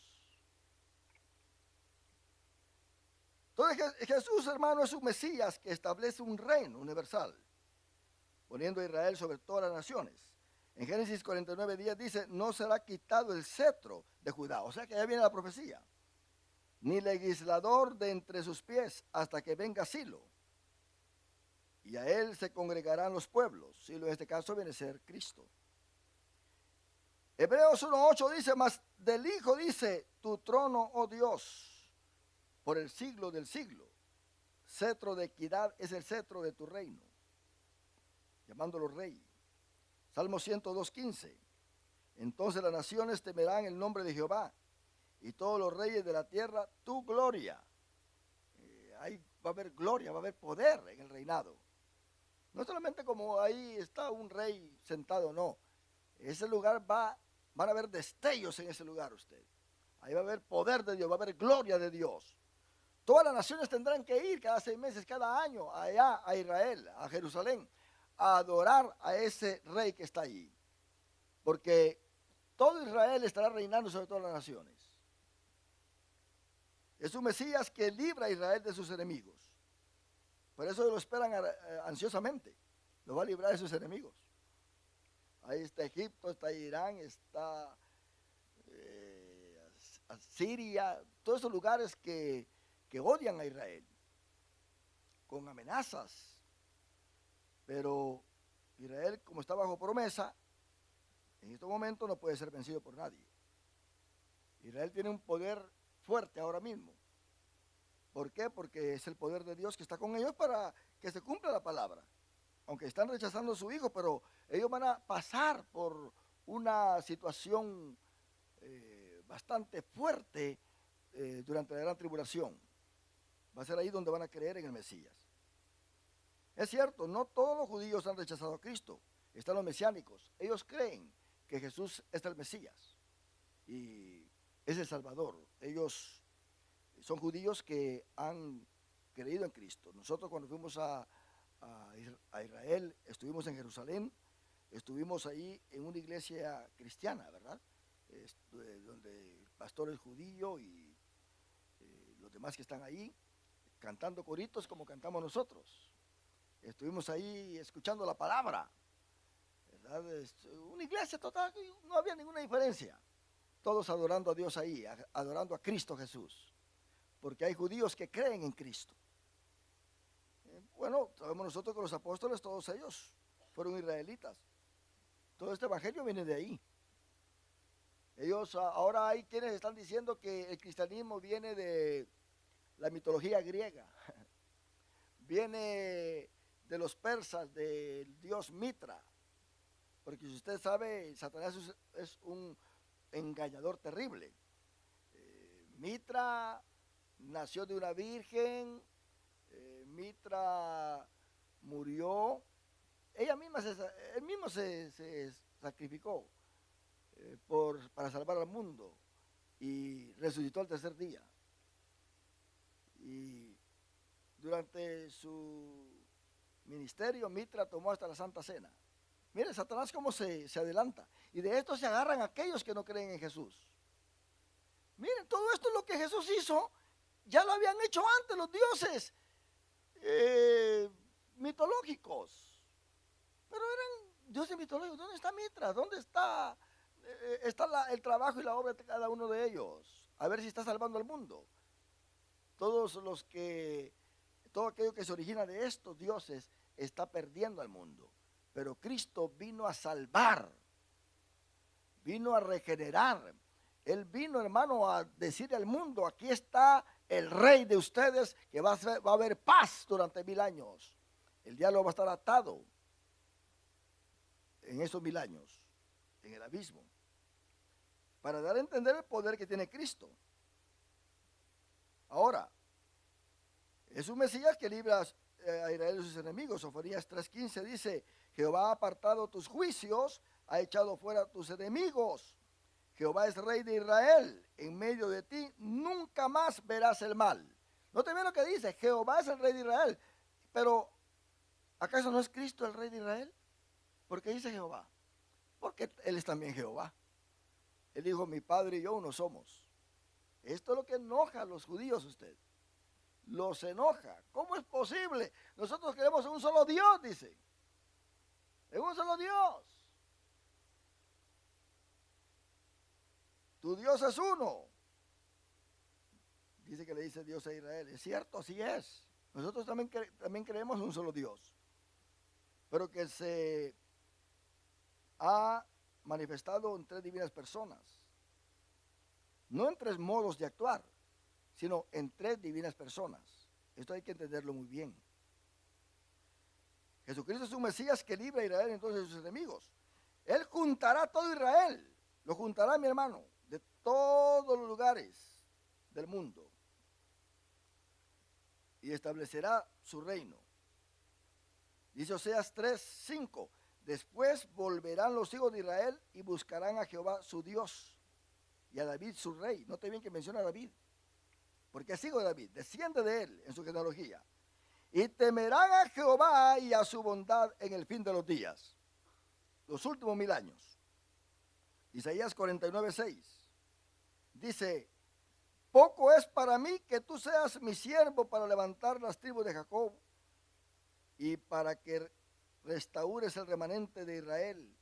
Entonces Jesús, hermano, es un Mesías que establece un reino universal, poniendo a Israel sobre todas las naciones. En Génesis 49:10 dice, no será quitado el cetro de Judá. O sea que ya viene la profecía. Ni legislador de entre sus pies hasta que venga Silo. Y a él se congregarán los pueblos. Silo en este caso viene a ser Cristo. Hebreos 1:8 dice, mas del Hijo dice, tu trono, oh Dios, por el siglo del siglo. Cetro de equidad es el cetro de tu reino, llamándolo rey. Salmo 102:15. Entonces las naciones temerán el nombre de Jehová, y todos los reyes de la tierra tu gloria. Ahí va a haber gloria, va a haber poder en el reinado. No solamente como ahí está un rey sentado, no. Ese lugar van a haber destellos en ese lugar usted. Ahí va a haber poder de Dios, va a haber gloria de Dios. Todas las naciones tendrán que ir cada 6 meses, cada año, allá a Israel, a Jerusalén, a adorar a ese rey que está allí. Porque todo Israel estará reinando sobre todas las naciones. Es un Mesías que libra a Israel de sus enemigos. Por eso lo esperan ansiosamente. Lo va a librar de sus enemigos. Ahí está Egipto, está Irán, está Siria, todos esos lugares que odian a Israel, con amenazas. Pero Israel, como está bajo promesa, en estos momentos no puede ser vencido por nadie. Israel tiene un poder fuerte ahora mismo. ¿Por qué? Porque es el poder de Dios que está con ellos para que se cumpla la palabra. Aunque están rechazando a su hijo, pero ellos van a pasar por una situación bastante fuerte durante la gran tribulación. Va a ser ahí donde van a creer en el Mesías. Es cierto, no todos los judíos han rechazado a Cristo. Están los mesiánicos. Ellos creen que Jesús es el Mesías y es el Salvador. Ellos son judíos que han creído en Cristo. Nosotros cuando fuimos a Israel, estuvimos en Jerusalén, estuvimos ahí en una iglesia cristiana, ¿verdad? Donde el pastor es judío y los demás que están ahí cantando coritos como cantamos nosotros. Estuvimos ahí escuchando la palabra, ¿verdad? Una iglesia total, no había ninguna diferencia. Todos adorando a Dios ahí, adorando a Cristo Jesús, porque hay judíos que creen en Cristo. Bueno, sabemos nosotros que los apóstoles, todos ellos fueron israelitas. Todo este evangelio viene de ahí. Ellos, ahora hay quienes están diciendo que el cristianismo viene de la mitología griega, viene de los persas, del dios Mitra, porque si usted sabe, Satanás es un engañador terrible. Mitra nació de una virgen, Mitra murió, él mismo se sacrificó para salvar al mundo y resucitó al tercer día. Y durante su ministerio, Mitra tomó hasta la Santa Cena. Mire, Satanás cómo se adelanta. Y de esto se agarran aquellos que no creen en Jesús. Miren, todo esto es lo que Jesús hizo. Ya lo habían hecho antes los dioses mitológicos. Pero eran dioses mitológicos. ¿Dónde está Mitra? ¿Dónde está, el trabajo y la obra de cada uno de ellos? A ver si está salvando al mundo. Todo aquello que se origina de estos dioses está perdiendo al mundo. Pero Cristo vino a salvar, vino a regenerar. Él vino, hermano, a decirle al mundo, aquí está el rey de ustedes, que va a haber paz durante 1000 años. El diablo va a estar atado en esos 1000 años, en el abismo, para dar a entender el poder que tiene Cristo. Ahora, es un Mesías que libra a Israel de sus enemigos. Sofonías 3:15 dice, Jehová ha apartado tus juicios, ha echado fuera tus enemigos. Jehová es rey de Israel, en medio de ti nunca más verás el mal. No te ve lo que dice, Jehová es el rey de Israel. Pero, ¿acaso no es Cristo el rey de Israel? ¿Por qué dice Jehová? Porque Él es también Jehová. Él dijo, mi padre y yo uno somos. Esto es lo que enoja a los judíos usted. Los enoja. ¿Cómo es posible? Nosotros queremos un solo Dios, dice. En un solo Dios. Tu Dios es uno. Dice que le dice Dios a Israel. Es cierto, así es. Nosotros también creemos en un solo Dios. Pero que se ha manifestado en 3 divinas personas. No en 3 modos de actuar, sino en 3 divinas personas. Esto hay que entenderlo muy bien. Jesucristo es un Mesías que libra a Israel entonces de sus enemigos. Él juntará a todo Israel, lo juntará, mi hermano, de todos los lugares del mundo y establecerá su reino. Dice Oseas 3:5, después volverán los hijos de Israel y buscarán a Jehová su Dios y a David su rey. Note bien que menciona a David, porque es hijo de David, desciende de él en su genealogía. Y temerán a Jehová y a su bondad en el fin de los días, los últimos 1000 años. Isaías 49:6 dice, poco es para mí que tú seas mi siervo para levantar las tribus de Jacob y para que restaures el remanente de Israel.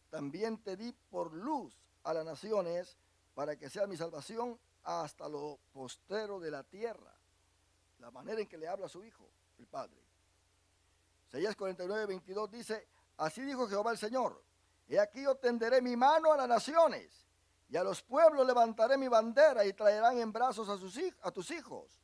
También te di por luz a las naciones para que sea mi salvación hasta lo postrero de la tierra. La manera en que le habla a su hijo, el Padre. Isaías 49:22 dice, así dijo Jehová el Señor, he aquí yo tenderé mi mano a las naciones, y a los pueblos levantaré mi bandera, y traerán en brazos a tus hijos,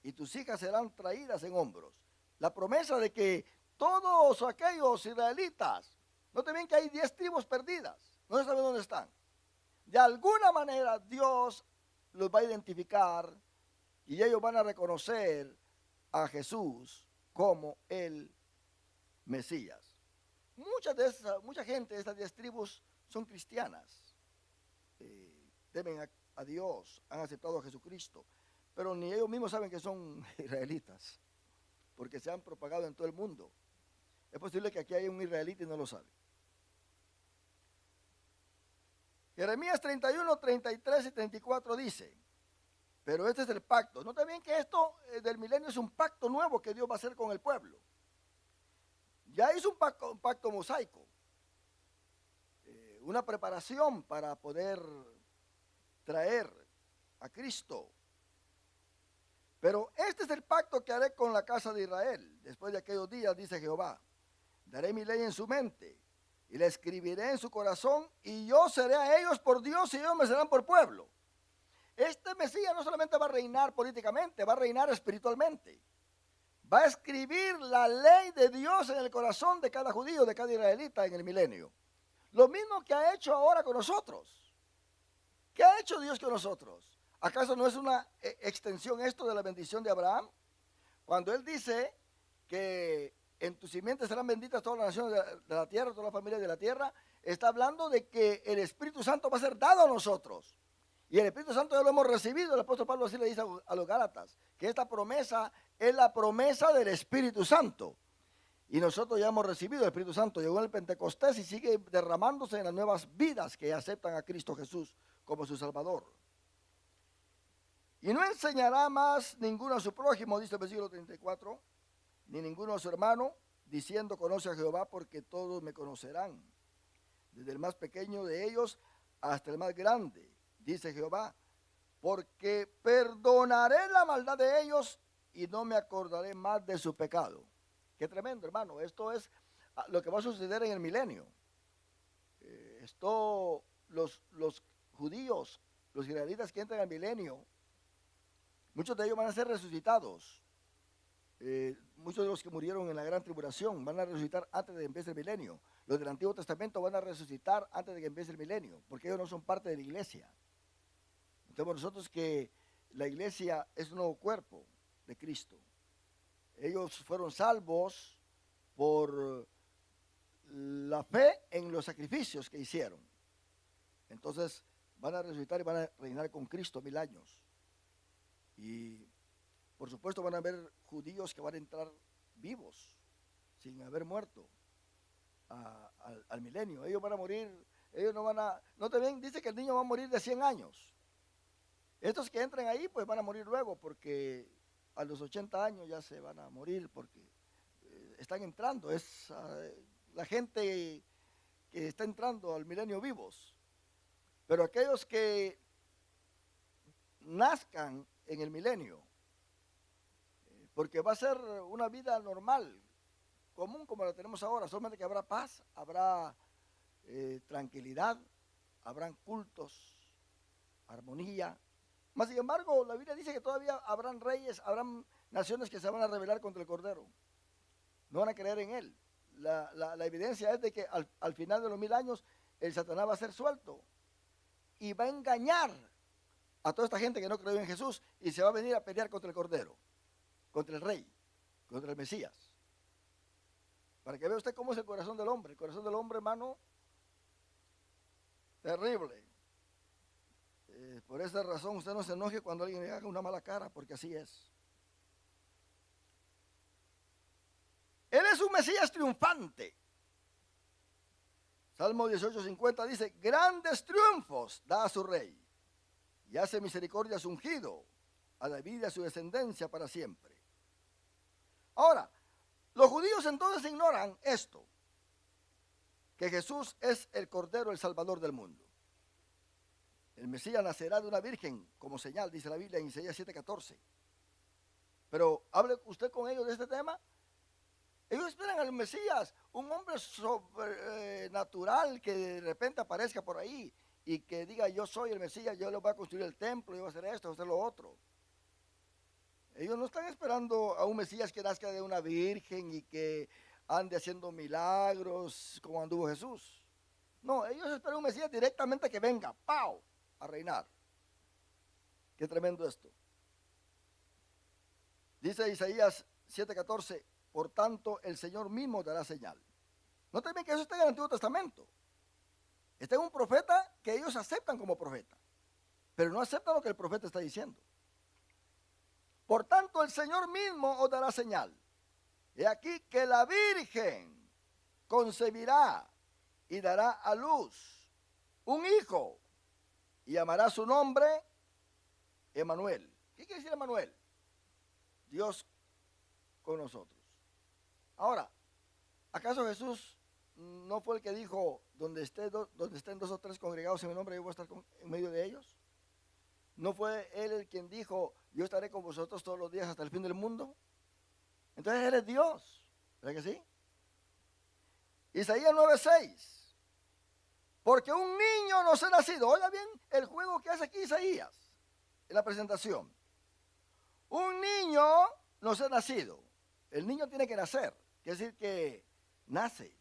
y tus hijas serán traídas en hombros. La promesa de que todos aquellos israelitas, no te ven que hay 10 tribus perdidas, no se sabe dónde están. De alguna manera Dios los va a identificar y ellos van a reconocer a Jesús como el Mesías. Mucha gente de estas 10 tribus son cristianas, temen a Dios, han aceptado a Jesucristo, pero ni ellos mismos saben que son israelitas, porque se han propagado en todo el mundo. Es posible que aquí haya un israelita y no lo sabe. Jeremías 31, 33 y 34 dice, pero este es el pacto. Noten bien que esto del milenio es un pacto nuevo que Dios va a hacer con el pueblo. Ya hizo un pacto mosaico, una preparación para poder traer a Cristo. Pero este es el pacto que haré con la casa de Israel. Después de aquellos días, dice Jehová, daré mi ley en su mente y la escribiré en su corazón, y yo seré a ellos por Dios y ellos me serán por pueblo. Este Mesías no solamente va a reinar políticamente, va a reinar espiritualmente. Va a escribir la ley de Dios en el corazón de cada judío, de cada israelita en el milenio. Lo mismo que ha hecho ahora con nosotros. ¿Qué ha hecho Dios con nosotros? ¿Acaso no es una extensión esto de la bendición de Abraham? Cuando él dice que en tu simiente serán benditas todas las naciones de la tierra, todas las familias de la tierra, está hablando de que el Espíritu Santo va a ser dado a nosotros. Y el Espíritu Santo ya lo hemos recibido. El apóstol Pablo así le dice a los Gálatas, que esta promesa es la promesa del Espíritu Santo. Y nosotros ya hemos recibido el Espíritu Santo. Llegó en el Pentecostés y sigue derramándose en las nuevas vidas que aceptan a Cristo Jesús como su Salvador. Y no enseñará más ninguno a su prójimo, dice el versículo 34, ni ninguno a su hermano, diciendo, conoce a Jehová, porque todos me conocerán, desde el más pequeño de ellos hasta el más grande, dice Jehová, porque perdonaré la maldad de ellos y no me acordaré más de su pecado. Qué tremendo, hermano. Esto es lo que va a suceder en el milenio. Los judíos, los israelitas que entran al milenio, muchos de ellos van a ser resucitados. Muchos de los que murieron en la gran tribulación van a resucitar antes de que empiece el milenio. Los del Antiguo Testamento van a resucitar antes de que empiece el milenio, porque ellos no son parte de la iglesia. Entonces nosotros que la iglesia es un nuevo cuerpo de Cristo. Ellos fueron salvos por la fe en los sacrificios que hicieron. Entonces van a resucitar y van a reinar con Cristo 1000 años. Y por supuesto van a haber judíos que van a entrar vivos, sin haber muerto al milenio. Ellos van a morir, ellos no van a, no también dice que el niño va a morir de 100 años. Estos que entren ahí pues van a morir luego, porque a los 80 años ya se van a morir, porque están entrando, es la gente que está entrando al milenio vivos. Pero aquellos que nazcan en el milenio, porque va a ser una vida normal, común como la tenemos ahora, solamente que habrá paz, habrá tranquilidad, habrán cultos, armonía. Mas sin embargo, la Biblia dice que todavía habrán reyes, habrán naciones que se van a rebelar contra el Cordero. No van a creer en él. La evidencia es de que al final de los 1000 años, el Satanás va a ser suelto y va a engañar a toda esta gente que no creyó en Jesús y se va a venir a pelear contra el Cordero, contra el Rey, contra el Mesías. Para que vea usted cómo es el corazón del hombre. El corazón del hombre, hermano, terrible. Por esa razón usted no se enoje cuando alguien le haga una mala cara, porque así es. Él es un Mesías triunfante. Salmo 18:50 dice, grandes triunfos da a su rey y hace misericordia a su ungido, a David y a su descendencia para siempre. Ahora, los judíos entonces ignoran esto, que Jesús es el Cordero, el Salvador del mundo. El Mesías nacerá de una virgen como señal, dice la Biblia en Isaías 7:14. Pero hable usted con ellos de este tema. Ellos esperan al Mesías, un hombre sobrenatural que de repente aparezca por ahí y que diga, yo soy el Mesías, yo les voy a construir el templo, yo voy a hacer esto, voy a hacer lo otro. Ellos no están esperando a un Mesías que nazca de una virgen y que ande haciendo milagros como anduvo Jesús. No, ellos esperan un Mesías directamente que venga, ¡pau!, a reinar. Qué tremendo esto. Dice Isaías 7:14, por tanto el Señor mismo dará señal. No te bien que eso está en el Antiguo Testamento. Está en un profeta que ellos aceptan como profeta, pero no aceptan lo que el profeta está diciendo. Por tanto, el Señor mismo os dará señal. He aquí que la Virgen concebirá y dará a luz un hijo y llamará su nombre Emanuel. ¿Qué quiere decir Emanuel? Dios con nosotros. Ahora, ¿acaso Jesús no fue el que dijo, donde estén dos o tres congregados en mi nombre, yo voy a estar en medio de ellos? ¿No fue él el quien dijo, yo estaré con vosotros todos los días hasta el fin del mundo? Entonces él es Dios, ¿verdad que sí? Isaías 9:6. Porque un niño nos ha nacido. Oiga bien el juego que hace aquí Isaías en la presentación. Un niño nos ha nacido. El niño tiene que nacer, quiere decir que nace.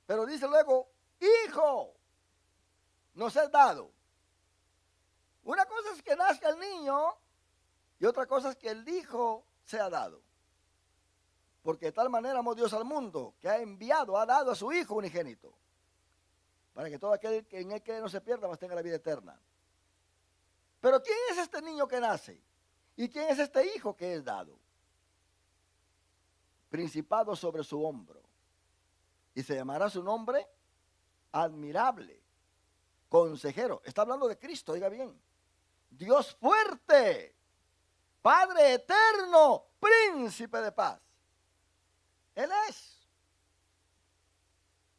Pero dice luego, hijo nos es dado. Una cosa es que nazca el niño y otra cosa es que el hijo sea dado. Porque de tal manera amó Dios al mundo que ha enviado, ha dado a su hijo unigénito, para que todo aquel que en él cree no se pierda, mas tenga la vida eterna. Pero ¿quién es este niño que nace? ¿Y quién es este hijo que es dado? Principado sobre su hombro. Y se llamará su nombre admirable, consejero. Está hablando de Cristo, oiga bien. Dios fuerte, Padre eterno, príncipe de paz. Él es.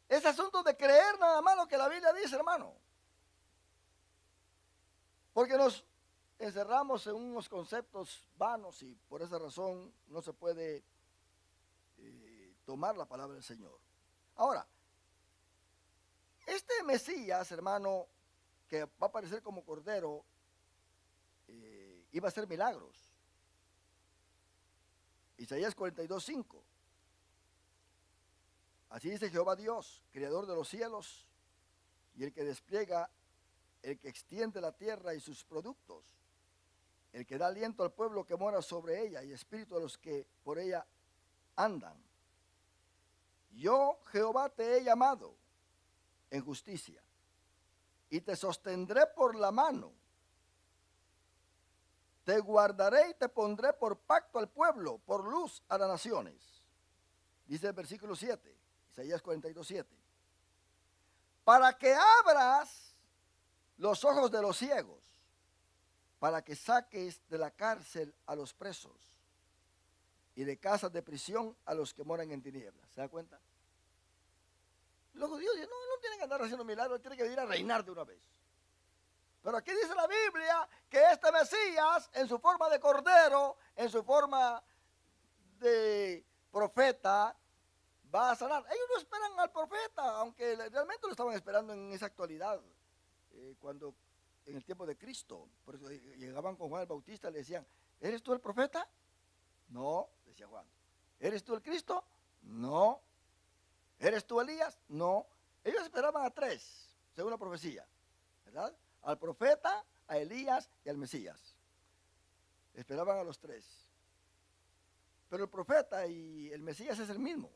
Es asunto de creer nada más lo que la Biblia dice, hermano. Porque nos encerramos en unos conceptos vanos y por esa razón no se puede tomar la palabra del Señor. Ahora, este Mesías, hermano, que va a aparecer como cordero, iba a hacer milagros. Isaías 42:5. Así dice Jehová Dios, creador de los cielos, y el que despliega, el que extiende la tierra y sus productos, el que da aliento al pueblo que mora sobre ella y espíritu a los que por ella andan. Yo, Jehová, te he llamado en justicia y te sostendré por la mano. Te guardaré y te pondré por pacto al pueblo, por luz a las naciones. Dice el versículo 7, Isaías 42:7. Para que abras los ojos de los ciegos, para que saques de la cárcel a los presos y de casas de prisión a los que moran en tinieblas. ¿Se da cuenta? Luego Dios dice, no tienen que andar haciendo milagros, tienen que venir a reinar de una vez. Pero aquí dice la Biblia que este Mesías, en su forma de cordero, en su forma de profeta, va a sanar. Ellos no esperan al profeta, aunque realmente lo estaban esperando en esa actualidad, cuando en el tiempo de Cristo. Por eso llegaban con Juan el Bautista y le decían, ¿eres tú el profeta? No, decía Juan. ¿Eres tú el Cristo? No. ¿Eres tú Elías? No. Ellos esperaban a tres, según la profecía, ¿verdad? Al profeta, a Elías y al Mesías. Esperaban a los tres. Pero el profeta y el Mesías es el mismo.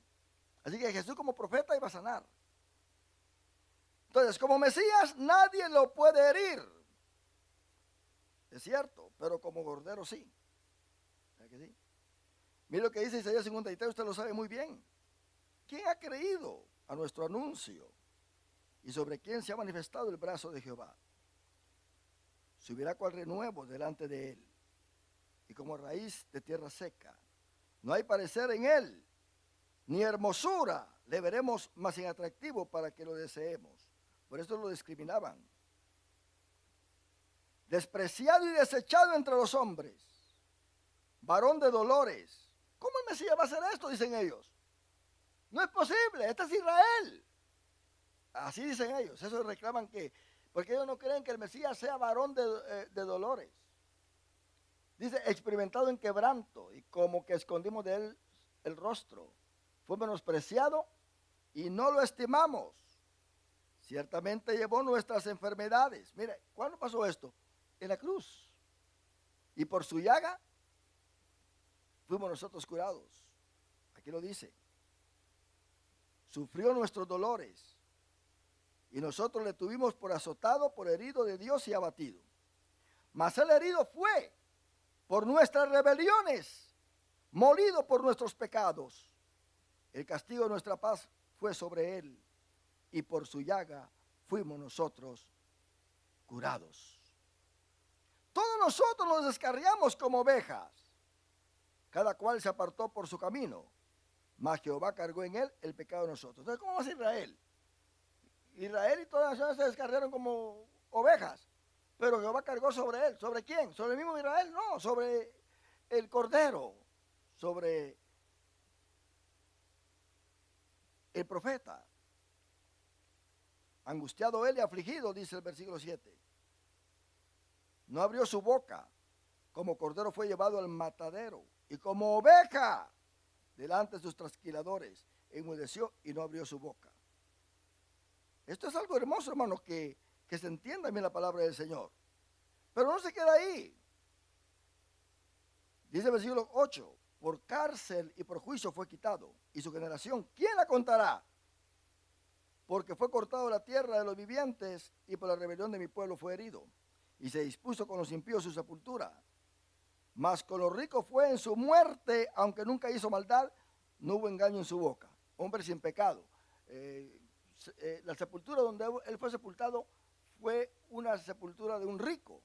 Así que Jesús como profeta iba a sanar. Entonces, como Mesías nadie lo puede herir. Es cierto, pero como cordero sí. ¿Verdad que sí? Mire lo que dice Isaías 53, usted lo sabe muy bien. ¿Quién ha creído a nuestro anuncio? ¿Y sobre quién se ha manifestado el brazo de Jehová? Subirá cual renuevo delante de él, y como raíz de tierra seca. No hay parecer en él, ni hermosura le veremos más inatractivo para que lo deseemos. Por eso lo discriminaban. Despreciado y desechado entre los hombres, varón de dolores. ¿Cómo el Mesías va a hacer esto? Dicen ellos. No es posible, este es Israel. Así dicen ellos, eso reclaman porque ellos no creen que el Mesías sea varón de dolores. Dice, experimentado en quebranto y como que escondimos de él el rostro. Fue menospreciado y no lo estimamos. Ciertamente llevó nuestras enfermedades. Mire, ¿cuándo pasó esto? En la cruz. Y por su llaga fuimos nosotros curados. Aquí lo dice. Sufrió nuestros dolores y nosotros le tuvimos por azotado, por herido de Dios y abatido. Mas el herido fue por nuestras rebeliones, molido por nuestros pecados. El castigo de nuestra paz fue sobre él, y por su llaga fuimos nosotros curados. Todos nosotros nos descarriamos como ovejas, cada cual se apartó por su camino, mas Jehová cargó en él el pecado de nosotros. Entonces, ¿cómo va a ser Israel? Israel y todas las naciones se descarriaron como ovejas, pero Jehová cargó sobre él. ¿Sobre quién? ¿Sobre el mismo Israel? No, sobre el Cordero, sobre el profeta. Angustiado él y afligido, dice el versículo 7. No abrió su boca, como cordero fue llevado al matadero, y como oveja delante de sus trasquiladores, enmudeció y no abrió su boca. Esto es algo hermoso, hermano, que se entienda bien la palabra del Señor. Pero no se queda ahí. Dice el versículo 8, por cárcel y por juicio fue quitado, y su generación, ¿quién la contará? Porque fue cortado de la tierra de los vivientes, y por la rebelión de mi pueblo fue herido, y se dispuso con los impíos su sepultura. Mas con los ricos fue en su muerte, aunque nunca hizo maldad, no hubo engaño en su boca. Hombre sin pecado. La sepultura donde él fue sepultado fue una sepultura de un rico.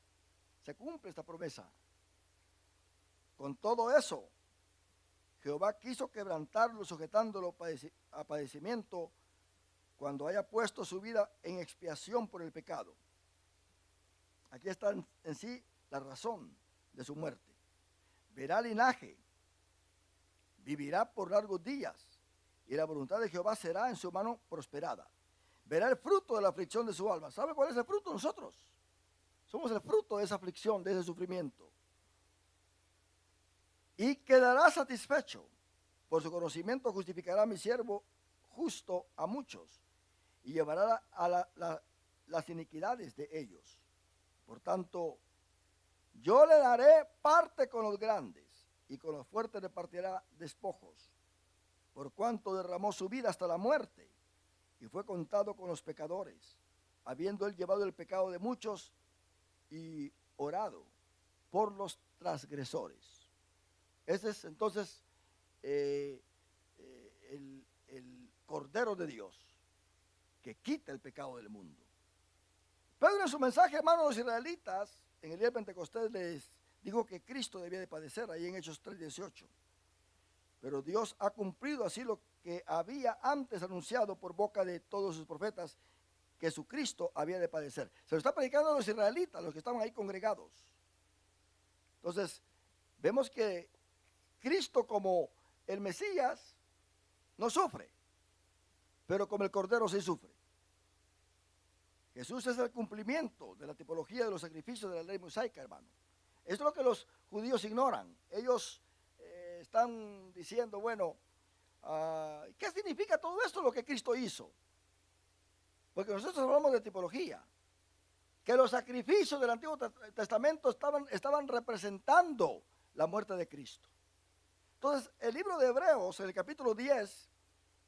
Se cumple esta promesa. Con todo eso, Jehová quiso quebrantarlo, sujetándolo a padecimiento, cuando haya puesto su vida en expiación por el pecado. Aquí está en sí la razón de su muerte. Verá linaje, vivirá por largos días, y la voluntad de Jehová será en su mano prosperada. Verá el fruto de la aflicción de su alma. ¿Sabe cuál es el fruto? Nosotros somos el fruto de esa aflicción, de ese sufrimiento. Y quedará satisfecho. Por su conocimiento justificará a mi siervo justo a muchos, y llevará a las iniquidades de ellos. Por tanto, yo le daré parte con los grandes, y con los fuertes repartirá despojos, por cuanto derramó su vida hasta la muerte, y fue contado con los pecadores, habiendo él llevado el pecado de muchos y orado por los transgresores. Ese es entonces el Cordero de Dios, que quita el pecado del mundo. Pedro en su mensaje, hermanos, a los israelitas, en el día de Pentecostés les dijo que Cristo debía de padecer, ahí en Hechos 3:18. Pero Dios ha cumplido así lo que había antes anunciado por boca de todos sus profetas, que su Cristo había de padecer. Se lo está predicando a los israelitas, los que estaban ahí congregados. Entonces, vemos que Cristo como el Mesías no sufre, pero como el Cordero sí sufre. Jesús es el cumplimiento de la tipología de los sacrificios de la ley mosaica, hermano. Esto es lo que los judíos ignoran. Ellos están diciendo, bueno, ¿qué significa todo esto lo que Cristo hizo? Porque nosotros hablamos de tipología, que los sacrificios del Antiguo Testamento estaban representando la muerte de Cristo. Entonces, el libro de Hebreos, en el capítulo 10,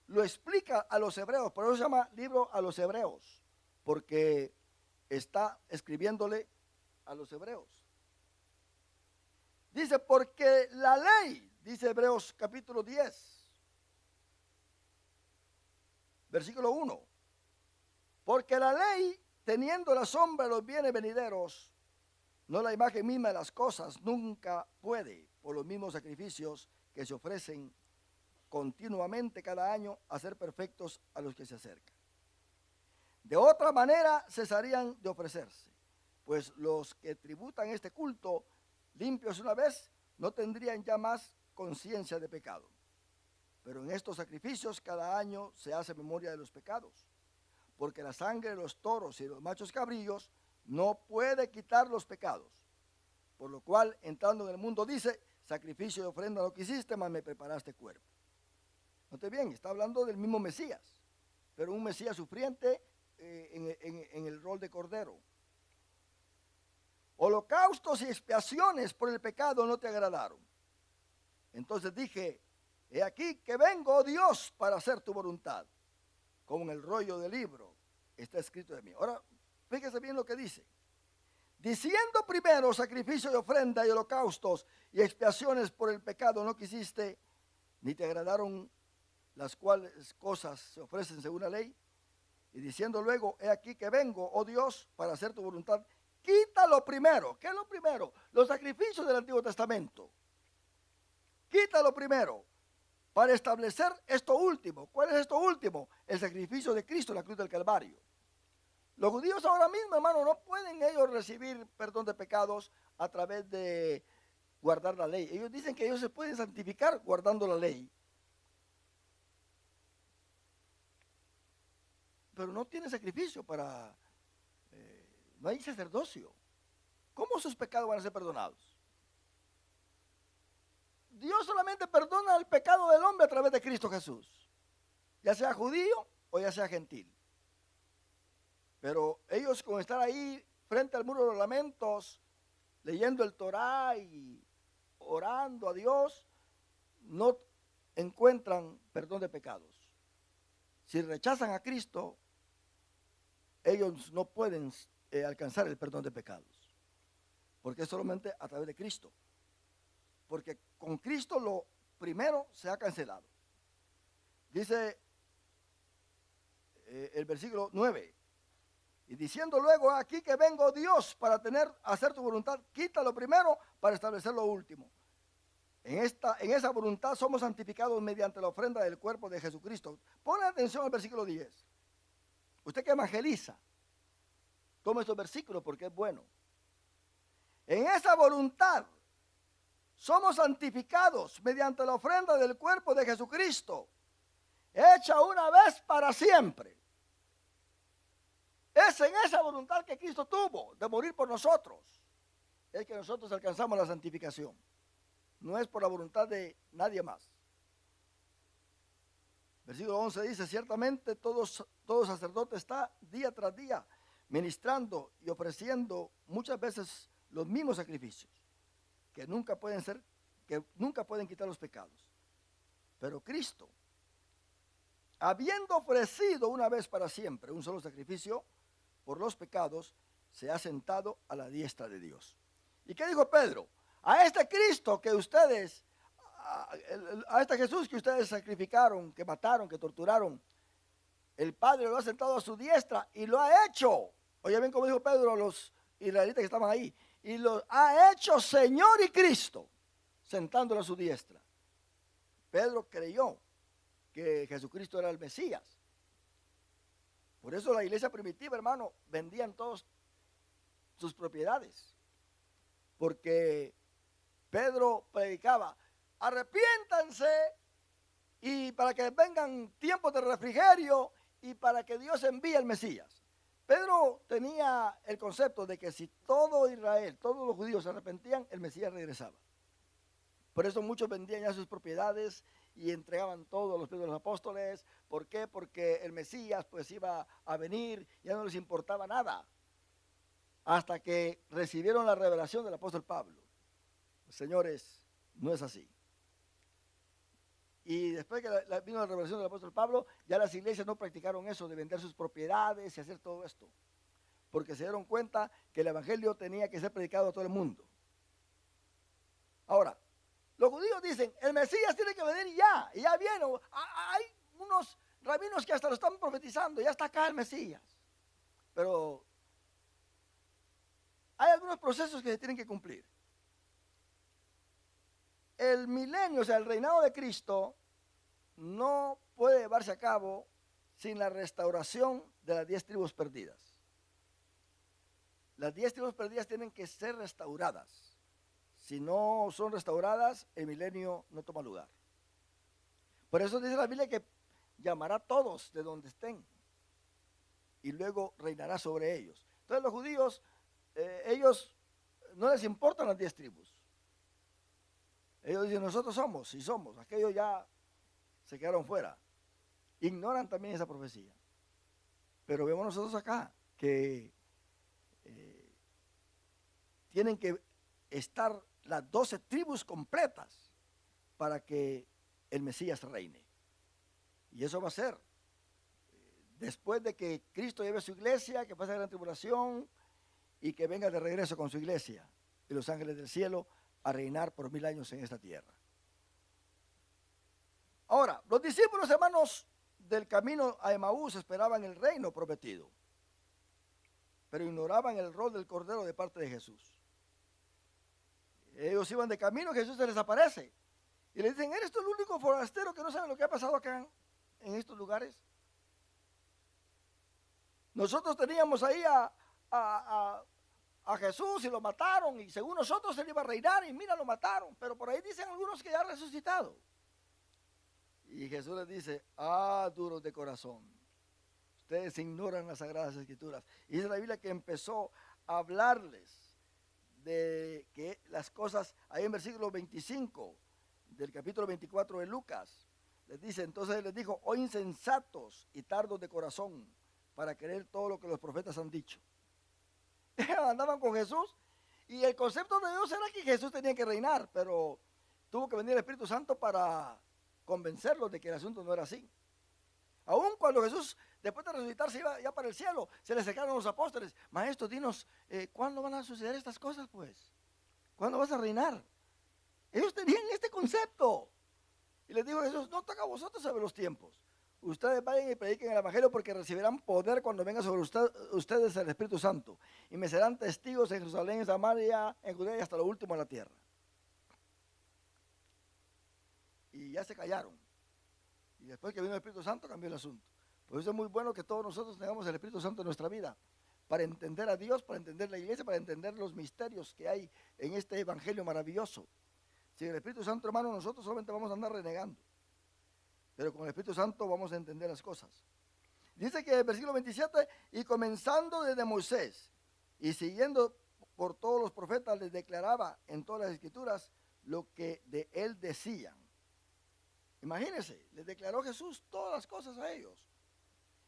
lo explica a los hebreos, por eso se llama libro a los hebreos, porque está escribiéndole a los hebreos. Dice, porque la ley, dice Hebreos capítulo 10, versículo 1, porque la ley, teniendo la sombra de los bienes venideros, no la imagen misma de las cosas, nunca puede, por los mismos sacrificios que se ofrecen continuamente cada año, hacer perfectos a los que se acercan. De otra manera cesarían de ofrecerse, pues los que tributan este culto, limpios una vez, no tendrían ya más conciencia de pecado. Pero en estos sacrificios cada año se hace memoria de los pecados, porque la sangre de los toros y de los machos cabrillos no puede quitar los pecados. Por lo cual, entrando en el mundo, dice, sacrificio y ofrenda no quisiste, mas me preparaste cuerpo. Note bien, está hablando del mismo Mesías, pero un Mesías sufriente en el rol de Cordero. Holocaustos y expiaciones por el pecado no te agradaron. Entonces dije, he aquí que vengo, oh Dios, para hacer tu voluntad. Como en el rollo del libro está escrito de mí. Ahora, fíjese bien lo que dice. Diciendo primero sacrificio y ofrenda y holocaustos y expiaciones por el pecado no quisiste, ni te agradaron las cuales cosas se ofrecen según la ley. Y diciendo luego, he aquí que vengo, oh Dios, para hacer tu voluntad. Quita lo primero. ¿Qué es lo primero? Los sacrificios del Antiguo Testamento. Quita lo primero para establecer esto último. ¿Cuál es esto último? El sacrificio de Cristo en la cruz del Calvario. Los judíos ahora mismo, hermano, no pueden ellos recibir perdón de pecados a través de guardar la ley. Ellos dicen que ellos se pueden santificar guardando la ley. Pero no tiene sacrificio para, no hay sacerdocio. ¿Cómo sus pecados van a ser perdonados? Dios solamente perdona el pecado del hombre a través de Cristo Jesús, ya sea judío o ya sea gentil. Pero ellos con estar ahí frente al muro de los lamentos, leyendo el Torá y orando a Dios, no encuentran perdón de pecados. Si rechazan a Cristo, ellos no pueden alcanzar el perdón de pecados, porque es solamente a través de Cristo. Porque con Cristo lo primero se ha cancelado. Dice el versículo 9. Y diciendo luego, aquí que vengo Dios para hacer tu voluntad, quita lo primero para establecer lo último. En esa voluntad somos santificados mediante la ofrenda del cuerpo de Jesucristo. Pon atención al versículo 10. Usted que evangeliza, tome estos versículos porque es bueno. En esa voluntad somos santificados mediante la ofrenda del cuerpo de Jesucristo, hecha una vez para siempre. Es en esa voluntad que Cristo tuvo de morir por nosotros, es que nosotros alcanzamos la santificación. No es por la voluntad de nadie más. Versículo 11 dice, ciertamente todo sacerdote está día tras día ministrando y ofreciendo muchas veces los mismos sacrificios, que nunca pueden quitar los pecados. Pero Cristo, habiendo ofrecido una vez para siempre un solo sacrificio por los pecados, se ha sentado a la diestra de Dios. ¿Y qué dijo Pedro? A este Cristo que ustedes, a este Jesús que ustedes sacrificaron, que mataron, que torturaron, el Padre lo ha sentado a su diestra y lo ha hecho. Oye bien cómo dijo Pedro a los israelitas que estaban ahí. Y lo ha hecho Señor y Cristo, sentándolo a su diestra. Pedro creyó que Jesucristo era el Mesías. Por eso la iglesia primitiva, hermano, vendían todos sus propiedades. Porque Pedro predicaba, arrepiéntanse y para que vengan tiempos de refrigerio y para que Dios envíe el Mesías. Pedro tenía el concepto de que si todo Israel, todos los judíos se arrepentían, el Mesías regresaba. Por eso muchos vendían ya sus propiedades y entregaban todo a los pies de los apóstoles. ¿Por qué? Porque el Mesías pues iba a venir, ya no les importaba nada. Hasta que recibieron la revelación del apóstol Pablo. Señores, no es así. Y después que vino la revelación del apóstol Pablo, ya las iglesias no practicaron eso de vender sus propiedades y hacer todo esto. Porque se dieron cuenta que el evangelio tenía que ser predicado a todo el mundo. Ahora, los judíos dicen, el Mesías tiene que venir ya, y ya viene. Hay unos rabinos que hasta lo están profetizando, ya está acá el Mesías. Pero hay algunos procesos que se tienen que cumplir. El milenio, o sea, el reinado de Cristo, no puede llevarse a cabo sin la restauración de las 10 tribus perdidas. Las 10 tribus perdidas tienen que ser restauradas. Si no son restauradas, el milenio no toma lugar. Por eso dice la Biblia que llamará a todos de donde estén y luego reinará sobre ellos. Entonces los judíos, ellos no les importan las 10 tribus. Ellos dicen, nosotros somos, y somos, aquellos ya se quedaron fuera. Ignoran también esa profecía. Pero vemos nosotros acá que tienen que estar las 12 tribus completas para que el Mesías reine. Y eso va a ser después de que Cristo lleve su iglesia, que pase la gran tribulación y que venga de regreso con su iglesia y los ángeles del cielo a reinar por 1000 años en esta tierra. Ahora, los discípulos, hermanos, del camino a Emaús esperaban el reino prometido, pero ignoraban el rol del Cordero de parte de Jesús. Ellos iban de camino, Jesús se les aparece y les dicen: ¿eres tú el único forastero que no sabe lo que ha pasado acá en estos lugares? Nosotros teníamos ahí a Jesús y lo mataron, y según nosotros él iba a reinar, y mira, lo mataron, pero por ahí dicen algunos que ya ha resucitado. Y Jesús les dice: duros de corazón, ustedes ignoran las Sagradas Escrituras. Y dice la Biblia que empezó a hablarles de que las cosas, ahí en versículo 25 del capítulo 24 de Lucas, les dice: entonces les dijo: oh insensatos y tardos de corazón para creer todo lo que los profetas han dicho. Andaban con Jesús y el concepto de Dios era que Jesús tenía que reinar, pero tuvo que venir el Espíritu Santo para convencerlos de que el asunto no era así. Aún cuando Jesús, después de resucitar, se iba ya para el cielo, se le acercaron los apóstoles: maestro, dinos, ¿cuándo van a suceder estas cosas, pues? ¿Cuándo vas a reinar? Ellos tenían este concepto. Y les dijo Jesús: no toca a vosotros saber los tiempos. Ustedes vayan y prediquen el evangelio, porque recibirán poder cuando venga sobre ustedes el Espíritu Santo. Y me serán testigos en Jerusalén, en Samaria, en Judea y hasta lo último de la tierra. Y ya se callaron. Y después que vino el Espíritu Santo, cambió el asunto. Por eso es muy bueno que todos nosotros tengamos el Espíritu Santo en nuestra vida, para entender a Dios, para entender la iglesia, para entender los misterios que hay en este evangelio maravilloso. Sin el Espíritu Santo, hermano, nosotros solamente vamos a andar renegando, pero con el Espíritu Santo vamos a entender las cosas. Dice que en el versículo 27, y comenzando desde Moisés y siguiendo por todos los profetas, les declaraba en todas las Escrituras lo que de él decían. Imagínense, les declaró Jesús todas las cosas a ellos.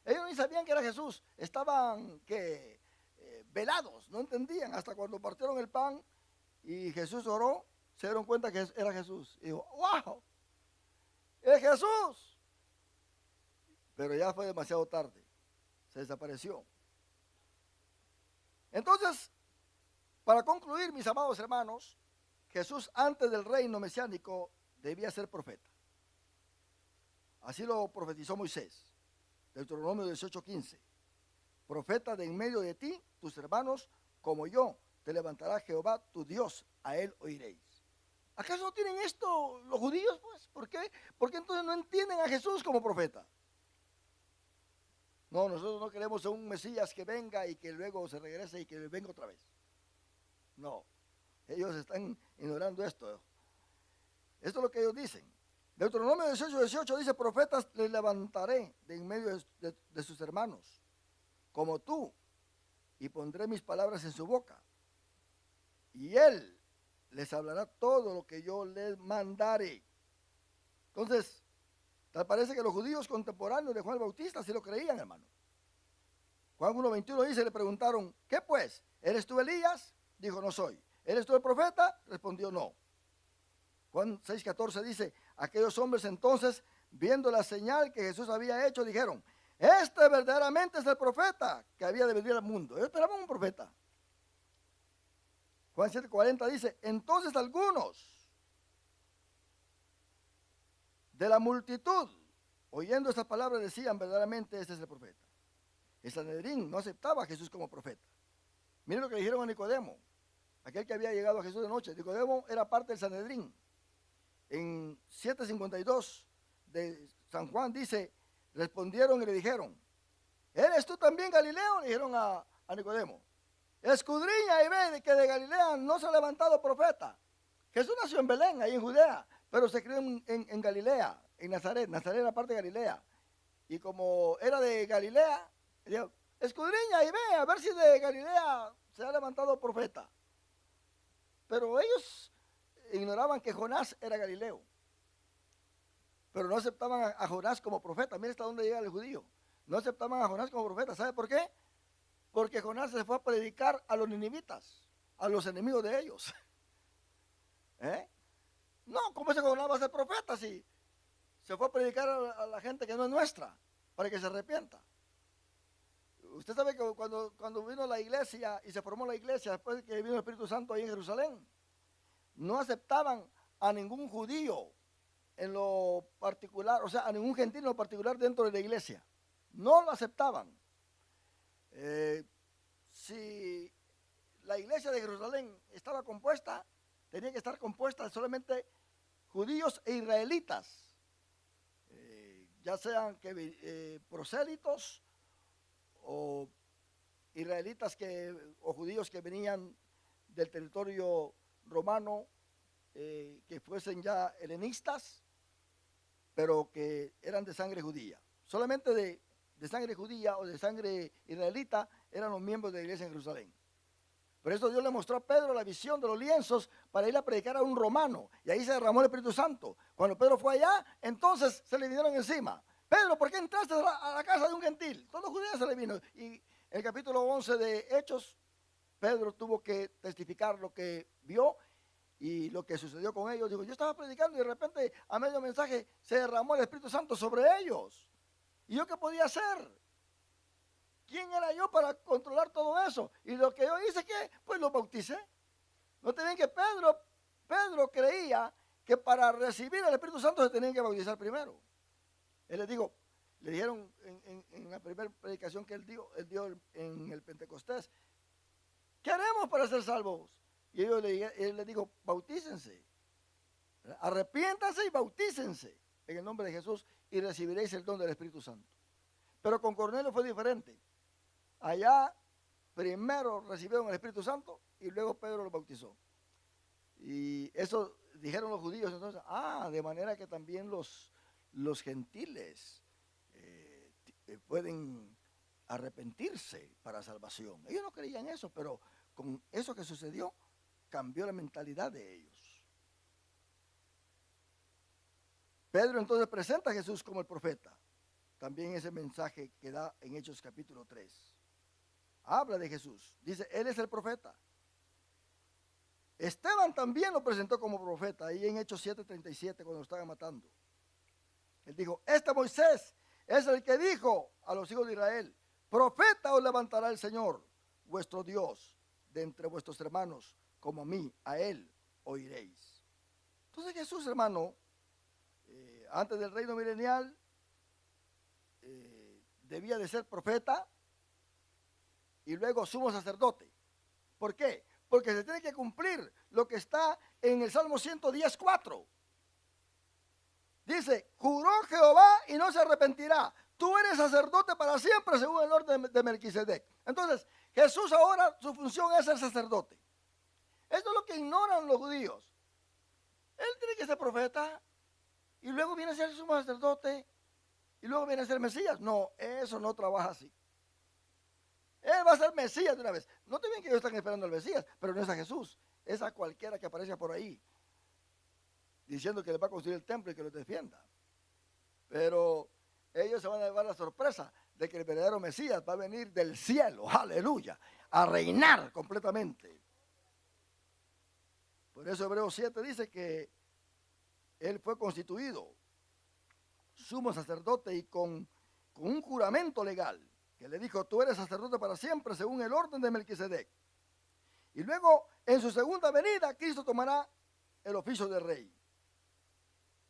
Ellos ni sabían que era Jesús, estaban velados, no entendían. Hasta cuando partieron el pan y Jesús oró, se dieron cuenta que era Jesús. Y dijo: ¡wow! ¡Es Jesús! Pero ya fue demasiado tarde, se desapareció. Entonces, para concluir, mis amados hermanos, Jesús antes del reino mesiánico debía ser profeta. Así lo profetizó Moisés, Deuteronomio 18:15. Profeta de en medio de ti, tus hermanos, como yo, te levantará Jehová tu Dios, a él oiréis. ¿Acaso no tienen esto los judíos, pues? ¿Por qué? ¿Por qué entonces no entienden a Jesús como profeta? No, nosotros no queremos a un Mesías que venga y que luego se regrese y que venga otra vez. No, ellos están ignorando esto. Esto es lo que ellos dicen. Deuteronomio 18:18 dice: profetas les levantaré de en medio de sus hermanos, como tú, y pondré mis palabras en su boca, y él les hablará todo lo que yo les mandare. Entonces, tal parece que los judíos contemporáneos de Juan el Bautista sí lo creían, hermano. Juan 1:21 dice: le preguntaron: ¿qué pues? ¿Eres tú Elías? Dijo: no soy. ¿Eres tú el profeta? Respondió: no. Juan 6:14 dice: aquellos hombres entonces, viendo la señal que Jesús había hecho, dijeron: este verdaderamente es el profeta que había de venir al mundo. Ellos esperaban un profeta. Juan 7:40 dice: entonces algunos de la multitud, oyendo estas palabras, decían: verdaderamente este es el profeta. El Sanedrín no aceptaba a Jesús como profeta. Miren lo que dijeron a Nicodemo, aquel que había llegado a Jesús de noche. Nicodemo era parte del Sanedrín. En 7:52 de San Juan dice: respondieron y le dijeron: ¿eres tú también Galileo? Le dijeron a Nicodemo: escudriña y ve que de Galilea no se ha levantado profeta. Jesús nació en Belén, ahí en Judea, pero se crió en Galilea, en Nazaret. Nazaret era parte de Galilea. Y como era de Galilea, dijo: escudriña y ve a ver si de Galilea se ha levantado profeta. Pero ellos ignoraban que Jonás era Galileo, pero no aceptaban a Jonás como profeta. Mira hasta dónde llega el judío. No aceptaban a Jonás como profeta. ¿Sabe por qué? Porque Jonás se fue a predicar a los ninivitas, a los enemigos de ellos. No, ¿cómo ese Jonás va a ser profeta si se fue a predicar a la gente que no es nuestra, para que se arrepienta? Usted sabe que cuando vino la iglesia y se formó la iglesia, después de que vino el Espíritu Santo ahí en Jerusalén, no aceptaban a ningún judío en lo particular, o sea, a ningún gentil en lo particular dentro de la iglesia. No lo aceptaban. Si la iglesia de Jerusalén estaba compuesta, tenía que estar compuesta solamente judíos e israelitas, ya sean prosélitos o israelitas o judíos que venían del territorio romano, que fuesen ya helenistas, pero que eran de sangre judía. Solamente de sangre judía o de sangre israelita eran los miembros de la iglesia en Jerusalén. Por eso Dios le mostró a Pedro la visión de los lienzos para ir a predicar a un romano. Y ahí se derramó el Espíritu Santo. Cuando Pedro fue allá, entonces se le vinieron encima. Pedro, ¿por qué entraste a la casa de un gentil? Todos los judíos se le vino. Y en el capítulo 11 de Hechos, Pedro tuvo que testificar lo que vio y lo que sucedió con ellos. Digo, yo estaba predicando y de repente a medio mensaje se derramó el Espíritu Santo sobre ellos. ¿Y yo qué podía hacer? ¿Quién era yo para controlar todo eso? Y lo que yo hice, ¿qué? Pues lo bauticé. No te ven que Pedro creía que para recibir el Espíritu Santo se tenían que bautizar primero. Él le dijeron en la primera predicación que él dio en el Pentecostés, ¿qué haremos para ser salvos? Y él le dijo, bautícense, arrepiéntanse y bautícense en el nombre de Jesús y recibiréis el don del Espíritu Santo. Pero con Cornelio fue diferente. Allá primero recibieron el Espíritu Santo y luego Pedro lo bautizó. Y eso dijeron los judíos entonces, de manera que también los gentiles pueden arrepentirse para salvación. Ellos no creían eso, pero con eso que sucedió, cambió la mentalidad de ellos. Pedro entonces presenta a Jesús como el profeta. También ese mensaje que da en Hechos capítulo 3. Habla de Jesús. Dice, Él es el profeta. Esteban también lo presentó como profeta, ahí en Hechos 7:37, cuando lo estaban matando. Él dijo, Moisés es el que dijo a los hijos de Israel, profeta os levantará el Señor, vuestro Dios, de entre vuestros hermanos, como a mí, a Él oiréis. Entonces Jesús, hermano, antes del reino milenial, debía de ser profeta y luego sumo sacerdote. ¿Por qué? Porque se tiene que cumplir lo que está en el Salmo 110:4. Dice, juró Jehová y no se arrepentirá. Tú eres sacerdote para siempre según el orden de Melquisedec. Entonces, Jesús ahora su función es ser sacerdote. Esto es lo que ignoran los judíos. Él tiene que ser profeta y luego viene a ser sumo sacerdote y luego viene a ser Mesías. No, eso no trabaja así. Él va a ser Mesías de una vez. No te ven que ellos están esperando al Mesías, pero no es a Jesús, es a cualquiera que aparezca por ahí, diciendo que le va a construir el templo y que lo defienda. Pero ellos se van a llevar la sorpresa de que el verdadero Mesías va a venir del cielo, aleluya, a reinar completamente. Por eso Hebreos 7 dice que él fue constituido sumo sacerdote y con un juramento legal, que le dijo, tú eres sacerdote para siempre según el orden de Melquisedec. Y luego, en su segunda venida, Cristo tomará el oficio de rey.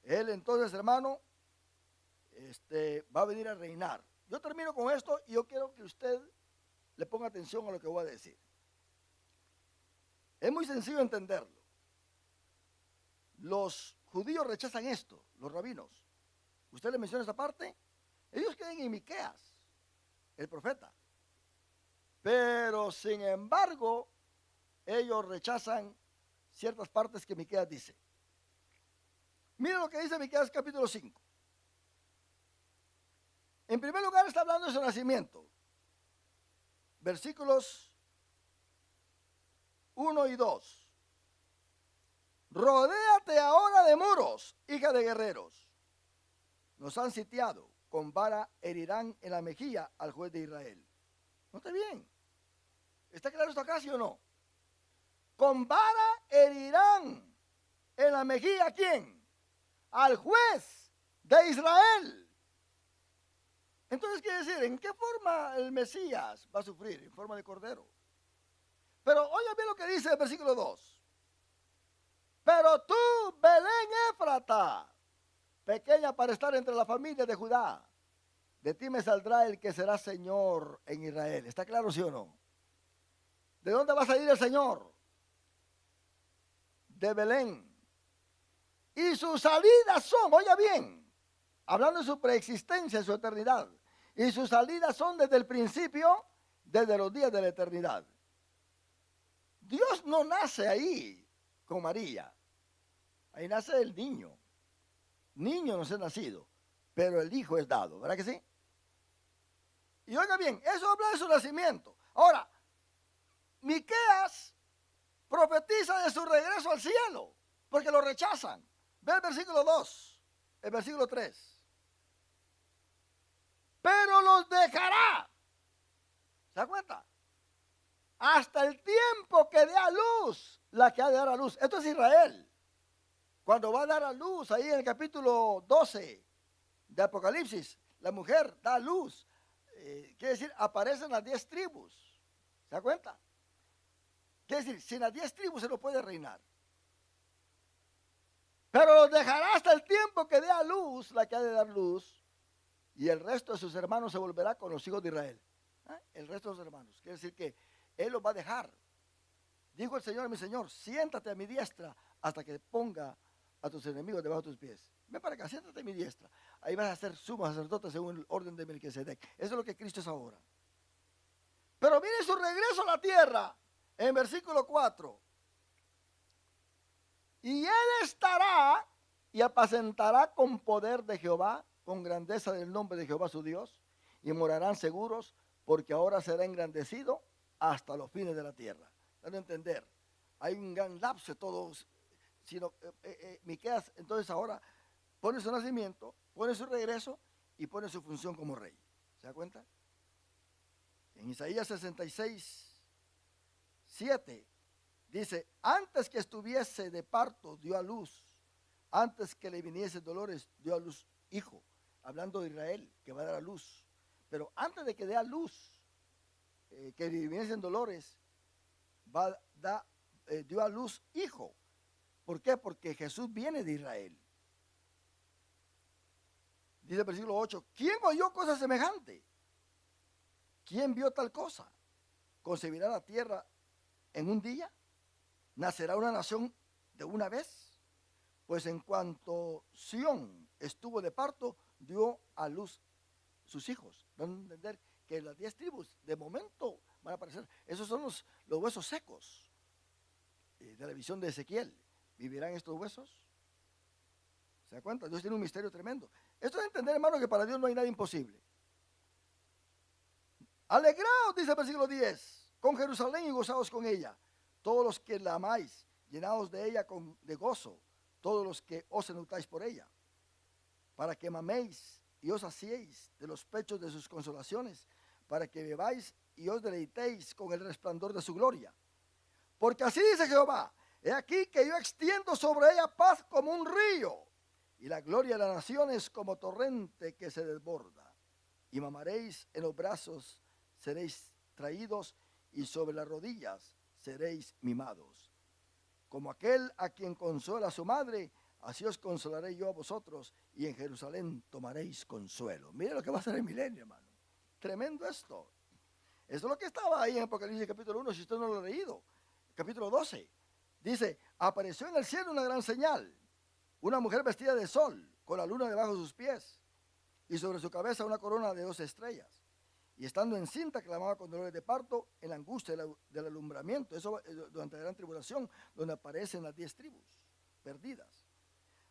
Él entonces, hermano, va a venir a reinar. Yo termino con esto y yo quiero que usted le ponga atención a lo que voy a decir. Es muy sencillo entenderlo. Los judíos rechazan esto, los rabinos. ¿Usted le menciona esta parte? Ellos creen en Miqueas, el profeta. Pero, sin embargo, ellos rechazan ciertas partes que Miqueas dice. Mira lo que dice Miqueas capítulo 5. En primer lugar está hablando de su nacimiento. Versículos 1 y 2. Rodéate ahora de muros, hija de guerreros. Nos han sitiado, con vara herirán en la mejilla al juez de Israel. ¿Note bien? ¿Está claro esto acá, sí o no? Con vara herirán en la mejilla, ¿a quién? Al juez de Israel. Entonces quiere decir, ¿en qué forma el Mesías va a sufrir? En forma de cordero. Pero oiga bien lo que dice el versículo 2. Pero tú, Belén Éfrata, pequeña para estar entre la familia de Judá, de ti me saldrá el que será Señor en Israel. ¿Está claro, sí o no? ¿De dónde va a salir el Señor? De Belén. Y sus salidas son, oiga bien, hablando de su preexistencia, de su eternidad. Y sus salidas son desde el principio, desde los días de la eternidad. Dios no nace ahí con María. Ahí nace el niño. Niño no se ha nacido, pero el hijo es dado, ¿verdad que sí? Y oiga bien, eso habla de su nacimiento. Ahora, Miqueas profetiza de su regreso al cielo, porque lo rechazan. Ve el versículo 2, el versículo 3. Pero los dejará. ¿Se da cuenta? Hasta el tiempo que dé a luz la que ha de dar a luz. Esto es Israel. Cuando va a dar a luz, ahí en el capítulo 12 de Apocalipsis, la mujer da a luz. Quiere decir, aparecen las 10 tribus. ¿Se da cuenta? Quiere decir, sin las 10 tribus se no puede reinar. Pero los dejará hasta el tiempo que dé a luz la que ha de dar luz, y el resto de sus hermanos se volverá con los hijos de Israel. El resto de sus hermanos. Quiere decir que Él los va a dejar. Dijo el Señor a mi Señor, siéntate a mi diestra hasta que ponga a tus enemigos debajo de tus pies. Ven para acá, siéntate a mi diestra. Ahí vas a ser sumo sacerdote según el orden de Melquisedec. Eso es lo que Cristo es ahora. Pero viene su regreso a la tierra en versículo 4. Y Él estará y apacentará con poder de Jehová, con grandeza del nombre de Jehová su Dios, y morarán seguros, porque ahora será engrandecido hasta los fines de la tierra. Dando a entender, hay un gran lapso de todos, sino Miqueas entonces ahora pone su nacimiento, pone su regreso y pone su función como rey. ¿Se da cuenta? En Isaías 66, 7 dice, antes que estuviese de parto dio a luz, antes que le viniese dolores dio a luz hijo, hablando de Israel que va a dar a luz. Pero antes de que dé a luz, que le viniesen dolores, dio a luz hijo. ¿Por qué? Porque Jesús viene de Israel. Dice el versículo 8, ¿quién oyó cosa semejante? ¿Quién vio tal cosa? ¿Concebirá la tierra en un día? ¿Nacerá una nación de una vez? Pues en cuanto Sión estuvo de parto, dio a luz sus hijos. Van a entender que las 10 tribus de momento van a aparecer. Esos son los huesos secos de la visión de Ezequiel. ¿Vivirán estos huesos? ¿Se da cuenta? Dios tiene un misterio tremendo. Esto es entender, hermano, que para Dios no hay nada imposible. Alegraos, dice el versículo 10, con Jerusalén y gozaos con ella. Todos los que la amáis, llenaos de ella de gozo, todos los que os enlutáis por ella, para que maméis y os saciéis de los pechos de sus consolaciones, para que bebáis y os deleitéis con el resplandor de su gloria. Porque así dice Jehová, he aquí que yo extiendo sobre ella paz como un río, y la gloria de las naciones como torrente que se desborda. Y mamaréis en los brazos, seréis traídos, y sobre las rodillas seréis mimados. Como aquel a quien consuela su madre, así os consolaré yo a vosotros, y en Jerusalén tomaréis consuelo. Mire lo que va a ser el milenio, hermano. Tremendo esto. Esto es lo que estaba ahí en Apocalipsis capítulo 1, si usted no lo ha leído. Capítulo 12. Dice, apareció en el cielo una gran señal, una mujer vestida de sol, con la luna debajo de sus pies, y sobre su cabeza una corona de 2 estrellas. Y estando encinta clamaba con dolores de parto en la angustia del alumbramiento. Eso durante la gran tribulación, donde aparecen las 10 tribus perdidas.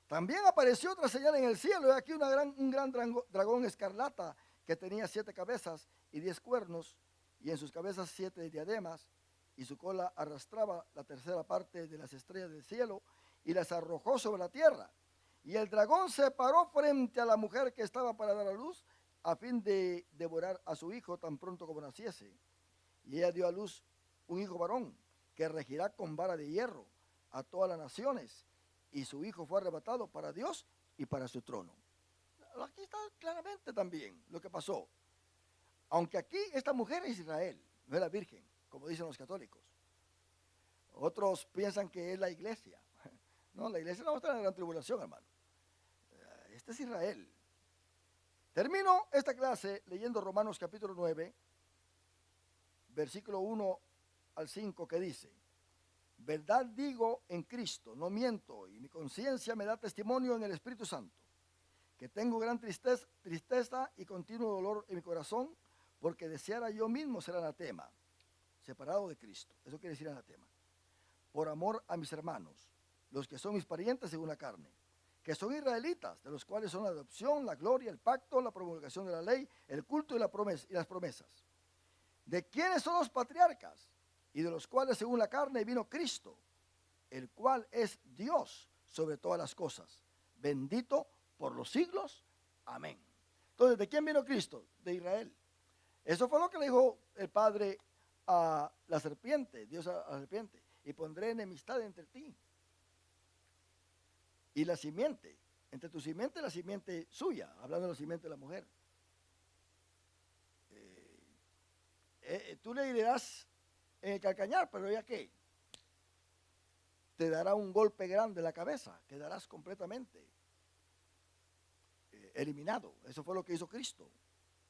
También apareció otra señal en el cielo, y aquí un gran dragón escarlata que tenía 7 cabezas y 10 cuernos, y en sus cabezas 7 diademas, y su cola arrastraba la tercera parte de las estrellas del cielo y las arrojó sobre la tierra. Y el dragón se paró frente a la mujer que estaba para dar a luz, a fin de devorar a su hijo tan pronto como naciese. Y ella dio a luz un hijo varón, que regirá con vara de hierro a todas las naciones, y su hijo fue arrebatado para Dios y para su trono. Aquí está claramente también lo que pasó. Aunque aquí esta mujer es Israel, no es la Virgen, como dicen los católicos. Otros piensan que es la iglesia. No, la iglesia no va a estar en la gran tribulación, hermano. Este es Israel. Termino esta clase leyendo Romanos capítulo 9, versículo 1 al 5, que dice: verdad digo en Cristo, no miento, y mi conciencia me da testimonio en el Espíritu Santo, que tengo gran tristeza y continuo dolor en mi corazón, porque deseara yo mismo ser anatema, separado de Cristo. Eso quiere decir anatema. Por amor a mis hermanos, los que son mis parientes según la carne, que son israelitas, de los cuales son la adopción, la gloria, el pacto, la promulgación de la ley, el culto y las promesas. ¿De quiénes son los patriarcas? Y de los cuales según la carne vino Cristo, el cual es Dios sobre todas las cosas, bendito por los siglos. Amén. Entonces, ¿de quién vino Cristo? De Israel. Eso fue lo que le dijo el Padre a la serpiente, Dios a la serpiente: y pondré enemistad entre ti y la simiente, entre tu simiente y la simiente suya, hablando de la simiente de la mujer. Tú le herirás en el calcañar, pero ¿ya qué? Te dará un golpe grande en la cabeza, quedarás completamente eliminado. Eso fue lo que hizo Cristo.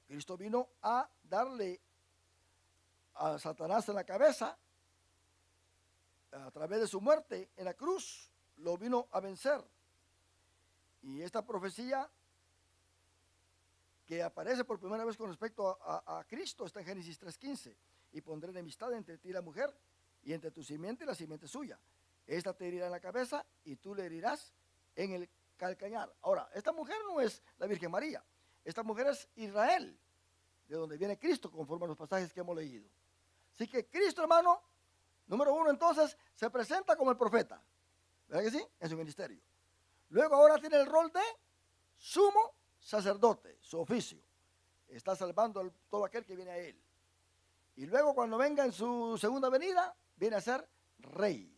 Cristo vino a darle a Satanás en la cabeza, a través de su muerte en la cruz, lo vino a vencer. Y esta profecía que aparece por primera vez con respecto a Cristo está en Génesis 3:15. Y pondré enemistad entre ti y la mujer, y entre tu simiente y la simiente suya. Esta te herirá en la cabeza, y tú le herirás en el calcañar. Ahora, esta mujer no es la Virgen María. Esta mujer es Israel, de donde viene Cristo, conforme a los pasajes que hemos leído. Así que Cristo, hermano, número uno, entonces, se presenta como el profeta. ¿Verdad que sí? En su ministerio. Luego ahora tiene el rol de sumo sacerdote, su oficio. Está salvando a todo aquel que viene a él. Y luego cuando venga en su segunda venida, viene a ser rey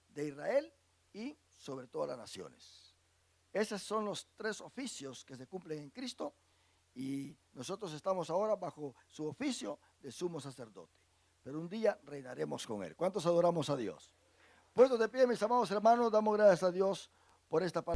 de Israel y sobre todas las naciones. Esos son los tres oficios que se cumplen en Cristo, y nosotros estamos ahora bajo su oficio de sumo sacerdote. Pero un día reinaremos con él. ¿Cuántos adoramos a Dios? Puestos de pie, mis amados hermanos, damos gracias a Dios por esta palabra.